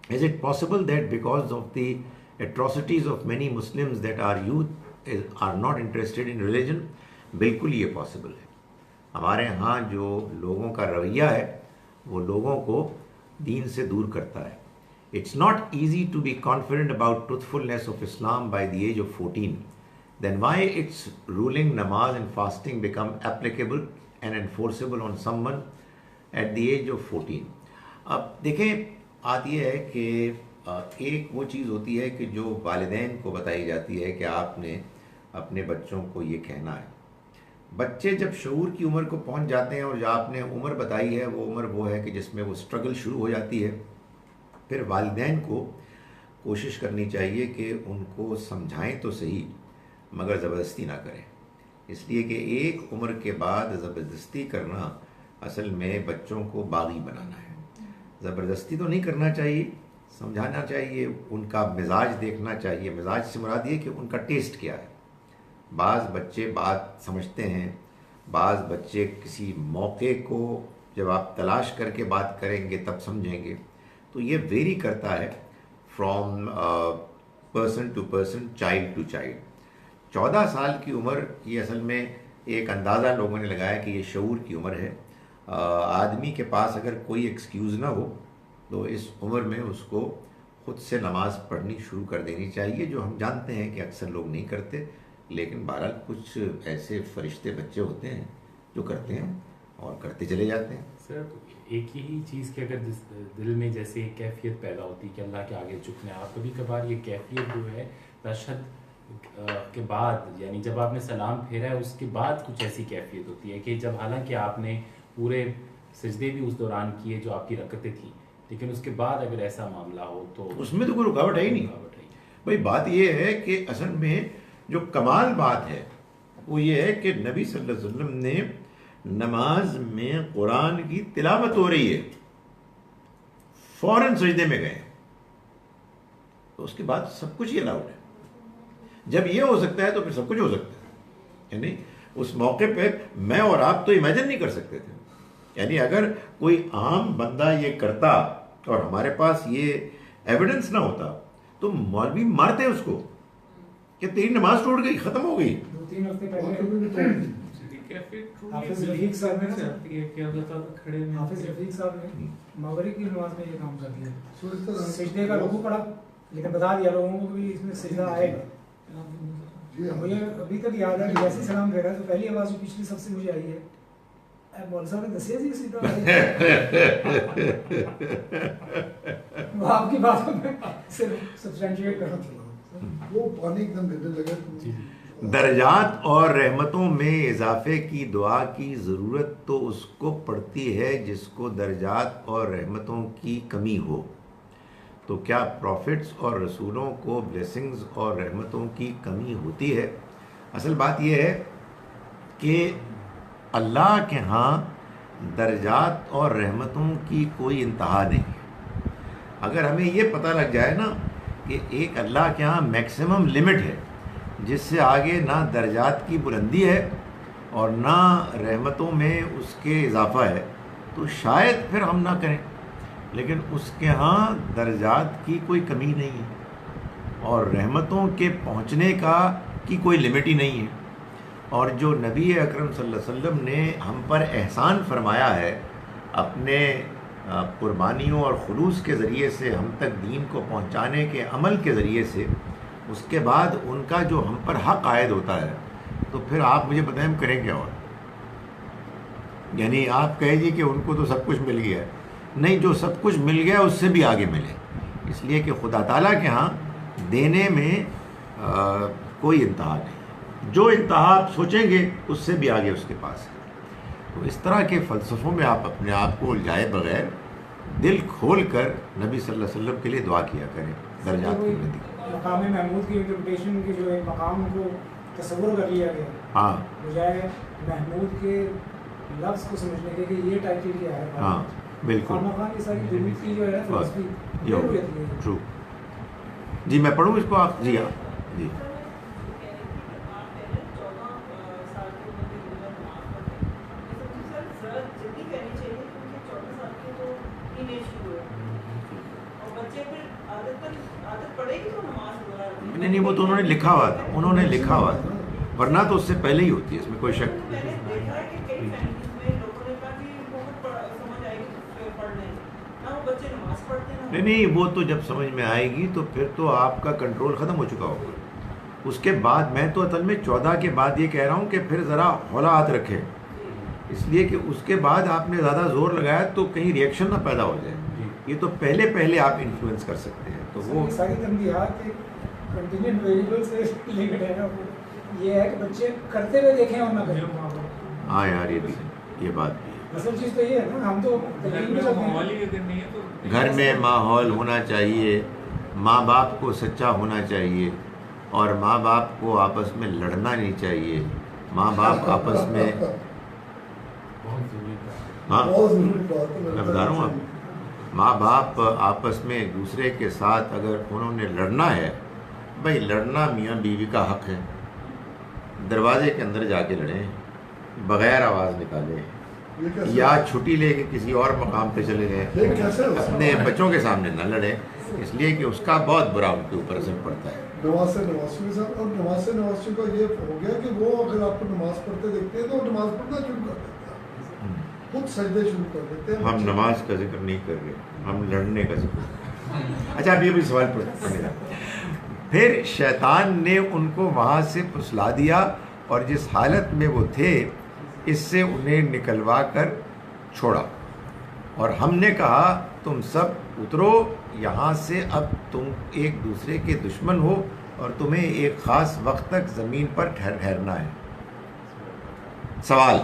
Is it possible that because of the atrocities of many Muslims that our youth are not interested in religion? بالکل یہ پاسبل ہے. ہمارے ہاں جو لوگوں کا رویہ ہے وہ لوگوں کو دین سے دور کرتا ہے. It's not easy to be confident about truthfulness of Islam by the age of 14. Then why its ruling namaz and fasting become applicable and enforceable on someone at the age of 14? اب دیکھیں بات یہ ہے کہ ایک وہ چیز ہوتی ہے کہ جو والدین کو بتائی جاتی ہے کہ آپ نے اپنے بچوں کو یہ کہنا ہے. بچے جب شعور کی عمر کو پہنچ جاتے ہیں اور جو آپ نے عمر بتائی ہے وہ عمر وہ ہے کہ جس میں وہ اسٹرگل شروع ہو جاتی ہے. پھر والدین کو کوشش کرنی چاہیے کہ ان کو سمجھائیں تو صحیح مگر زبردستی نہ کریں. اس لیے کہ ایک عمر کے بعد زبردستی کرنا اصل میں بچوں کو باغی بنانا ہے. زبردستی تو نہیں کرنا چاہیے، سمجھانا چاہیے، ان کا مزاج دیکھنا چاہیے. مزاج سے مراد یہ کہ ان کا ٹیسٹ کیا ہے. بعض بچے بات سمجھتے ہیں، بعض بچے کسی موقع کو جب آپ تلاش کر کے بات کریں گے تب سمجھیں گے. تو یہ ویری کرتا ہے from person to person, child to child. 14 سال کی عمر یہ اصل میں ایک اندازہ لوگوں نے لگایا کہ یہ شعور کی عمر ہے. آدمی کے پاس اگر کوئی ایکسکیوز نہ ہو تو اس عمر میں اس کو خود سے نماز پڑھنی شروع کر دینی چاہیے، جو ہم جانتے ہیں کہ اکثر لوگ نہیں کرتے. لیکن بہرحال کچھ ایسے فرشتے بچے ہوتے ہیں جو کرتے ہیں اور کرتے چلے جاتے ہیں. سر ایک یہی چیز کہ اگر دل میں جیسے ایک کیفیت پیدا ہوتی ہے کہ اللہ کے آگے جھکنا ہے، آپ کبھی کبھار یہ کیفیت جو ہے تشہد کے بعد یعنی جب آپ نے سلام پھیرا ہے اس کے بعد کچھ ایسی کیفیت ہوتی ہے کہ جب حالانکہ آپ نے پورے سجدے بھی اس دوران کیے جو آپ کی رکعتیں تھیں، لیکن اس کے بعد اگر ایسا معاملہ ہو تو اس میں تو کوئی رکاوٹ ہے ہی نہیں. بھائی بات یہ ہے کہ اصل میں جو کمال بات ہے وہ یہ ہے کہ نبی صلی اللہ علیہ وسلم نے نماز میں قرآن کی تلاوت ہو رہی ہے، فوراً سجدے میں گئے، تو اس کے بعد سب کچھ ہی الاؤڈ ہے. جب یہ ہو سکتا ہے تو پھر سب کچھ ہو سکتا ہے. یعنی اس موقع پہ میں اور آپ تو امیجن نہیں کر سکتے تھے. یعنی اگر کوئی عام بندہ یہ کرتا اور ہمارے پاس یہ ایویڈنس نہ ہوتا تو مولوی مارتے اس کو کہ تیری نماز ٹوٹ گئی، ختم ہو گئی. 2-3 ہفتے پہلے حافظ رفیق صاحب نے مغرب کی نماز میں یہ کام کر دیا. سجدے کا رکوع پڑھا لیکن بتا دیا لوگوں کو کہ اس میں سجدہ آئے گا. مجھے ابھی تک یاد ہے کہ جیسے سلام پھیرا تو پہلی آواز جو پچھلی سب سے مجھے آئی ہے مول صاحب نے دسیا جی سجدہ وہ آپ کی بات کو میں صرف سبسٹینشیٹ کرنا چاہتا ہوں. وہ پانی ایک دم بھیجنے لگا. درجات اور رحمتوں میں اضافے کی دعا کی ضرورت تو اس کو پڑتی ہے جس کو درجات اور رحمتوں کی کمی ہو. تو کیا پروفٹس اور رسولوں کو بلیسنگز اور رحمتوں کی کمی ہوتی ہے؟ اصل بات یہ ہے کہ اللہ کے ہاں درجات اور رحمتوں کی کوئی انتہا نہیں ہے۔ اگر ہمیں یہ پتہ لگ جائے نا کہ ایک اللہ کے ہاں میکسیمم لمٹ ہے جس سے آگے نہ درجات کی بلندی ہے اور نہ رحمتوں میں اس کے اضافہ ہے، تو شاید پھر ہم نہ کریں، لیکن اس کے ہاں درجات کی کوئی کمی نہیں ہے اور رحمتوں کے پہنچنے کی کوئی لمٹ ہی نہیں ہے۔ اور جو نبی اکرم صلی اللہ علیہ وسلم نے ہم پر احسان فرمایا ہے اپنے قربانیوں اور خلوص کے ذریعے سے ہم تک دین کو پہنچانے کے عمل کے ذریعے سے، اس کے بعد ان کا جو ہم پر حق عائد ہوتا ہے، تو پھر آپ مجھے بتائیں ہم کریں کیا؟ اور یعنی آپ کہے جی کہ ان کو تو سب کچھ مل گیا ہے، نہیں، جو سب کچھ مل گیا اس سے بھی آگے ملے، اس لیے کہ خدا تعالیٰ کے ہاں دینے میں کوئی انتہا نہیں، جو انتہا آپ سوچیں گے اس سے بھی آگے اس کے پاس ہے۔ تو اس طرح کے فلسفوں میں آپ اپنے آپ کو الجھائے بغیر دل کھول کر نبی صلی اللہ علیہ وسلم کے لیے دعا کیا کریں درجات کی بلندی۔ مقام محمود کی انٹرپریٹیشن کے جو ایک مقام کو تصور کر لیا گیا، ہاں، بجائے محمود کے لفظ کو سمجھنے کے کہ یہ ٹائٹل کیا ہے، ہاں بالکل، مقام کی ساری درود کی جو ہے فلسفی یہ ہو جاتی ہے۔ ٹرو۔ جی میں پڑھوں اس کو آپ؟ جی ہاں، جی نہیں، وہ تو انہوں نے لکھا ہوا تھا، انہوں نے لکھا ہوا تھا، ورنہ تو اس سے پہلے ہی ہوتی ہے، اس میں کوئی شک نہیں۔ وہ تو جب سمجھ میں آئے گی تو پھر تو آپ کا کنٹرول ختم ہو چکا ہوگا۔ اس کے بعد میں تو اصل میں 14 کے بعد یہ کہہ رہا ہوں کہ پھر ذرا ہولا ہاتھ رکھیں، اس لیے کہ اس کے بعد آپ نے زیادہ زور لگایا تو کہیں ریئیکشن نہ پیدا ہو جائے۔ یہ تو پہلے آپ انفلوئنس کر سکتے ہیں، تو وہ ساری تنبیہات کے کنٹینیوٹ ویریبل سے لنکڈ ہے نا، یہ ہے کہ بچے کرتے ہوئے دیکھیں اور نہ کریں۔ ہاں یار، یہ بات بھی ہے۔ اصل چیز تو یہ ہے نا، ہم تو گھر میں ماحول ہونا چاہیے، ماں باپ کو سچا ہونا چاہیے، اور ماں باپ کو آپس میں لڑنا نہیں چاہیے۔ ماں باپ آپس میں، ہاں میں بتا رہا ہوں آپ، ماں باپ آپس میں ایک دوسرے کے ساتھ اگر انہوں نے لڑنا ہے، بھائی لڑنا میاں بیوی کا حق ہے، دروازے کے اندر جا کے لڑیں بغیر آواز نکالے، یا چھٹی لے کے کسی اور مقام پہ چلے گئے، اپنے بچوں کے سامنے نہ لڑیں، اس لیے کہ اس کا بہت برا ان کے اوپر اثر پڑتا ہے۔ نماز سے نوازیوں کے ساتھ، اور نماز سے نوازیوں کا یہ ہو گیا کہ وہ اگر آپ کو نماز پڑھتے دیکھتے ہیں تو نماز پڑھنا شروع کر دیتے ہیں، خود سجدے شروع کر دیتے ہیں۔ ہم نماز کا ذکر نہیں کر رہے، ہم لڑنے کا ذکر۔ اچھا، اب یہ بھی سوال پڑھیں۔ پھر شیطان نے ان کو وہاں سے پھسلا دیا اور جس حالت میں وہ تھے اس سے انہیں نکلوا کر چھوڑا، اور ہم نے کہا تم سب اترو یہاں سے، اب تم ایک دوسرے کے دشمن ہو اور تمہیں ایک خاص وقت تک زمین پر ٹھہرنا ہے۔ سوال،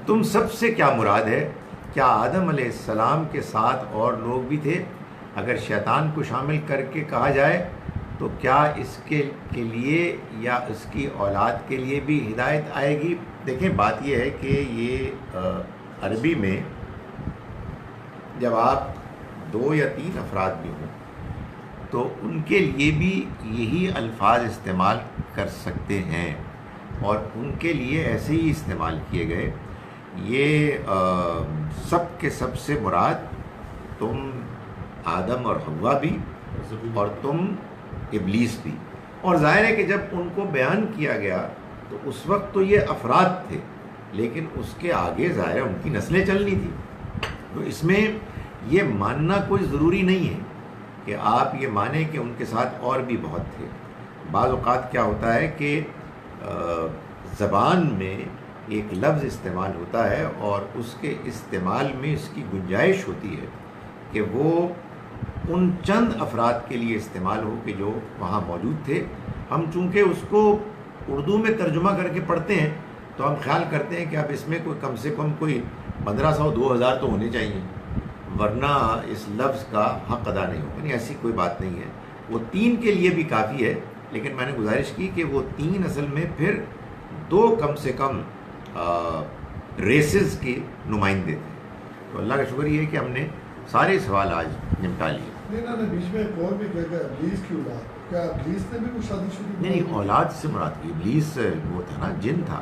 تم سب سے کیا مراد ہے؟ کیا آدم علیہ السلام کے ساتھ اور لوگ بھی تھے؟ اگر شیطان کو شامل کر کے کہا جائے تو کیا اس کے لیے یا اس کی اولاد کے لیے بھی ہدایت آئے گی؟ دیکھیں، بات یہ ہے کہ یہ عربی میں جب آپ 2 یا 3 افراد بھی ہوں تو ان کے لیے بھی یہی الفاظ استعمال کر سکتے ہیں، اور ان کے لیے ایسے ہی استعمال کیے گئے۔ یہ سب کے سب سے مراد تم آدم اور حوا بھی، اور تم ابلیس بھی۔ اور ظاہر ہے کہ جب ان کو بیان کیا گیا تو اس وقت تو یہ افراد تھے، لیکن اس کے آگے ظاہر ہے ان کی نسلیں چلنی تھی، تو اس میں یہ ماننا کوئی ضروری نہیں ہے کہ آپ یہ مانیں کہ ان کے ساتھ اور بھی بہت تھے۔ بعض اوقات کیا ہوتا ہے کہ زبان میں ایک لفظ استعمال ہوتا ہے اور اس کے استعمال میں اس کی گنجائش ہوتی ہے کہ وہ ان چند افراد کے لیے استعمال ہو کہ جو وہاں موجود تھے۔ ہم چونکہ اس کو اردو میں ترجمہ کر کے پڑھتے ہیں تو ہم خیال کرتے ہیں کہ اب اس میں کوئی کم سے کم کوئی 1500 2000 تو ہونے چاہیے، ورنہ اس لفظ کا حق ادا نہیں ہوگا. نہیں ایسی کوئی بات نہیں ہے, وہ 3 کے لیے بھی کافی ہے, لیکن میں نے گزارش کی کہ وہ 3 اصل میں پھر 2 کم سے کم ریسز کے نمائندے تھے. تو اللہ کا شکر یہ ہے کہ ہم نے سارے سوال آج نمٹا لیے. نہیں بیچ میں ایک اور بھی کہہ گیا ابلیس کی اولاد, کیا ابلیس نے بھی کچھ شادی شدی نہیں, اولاد سے مراد کی ابلیس وہ تھا نا, جن تھا,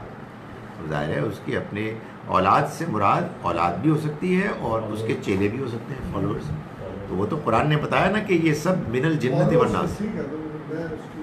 ظاہر ہے اس کی اپنے اولاد سے مراد اولاد بھی ہو سکتی ہے اور اس کے چیلے بھی ہو سکتے ہیں, فالوورز. تو وہ تو قرآن نے بتایا نا کہ یہ سب من الجنت والناس. ٹھیک ہے, میں اس کی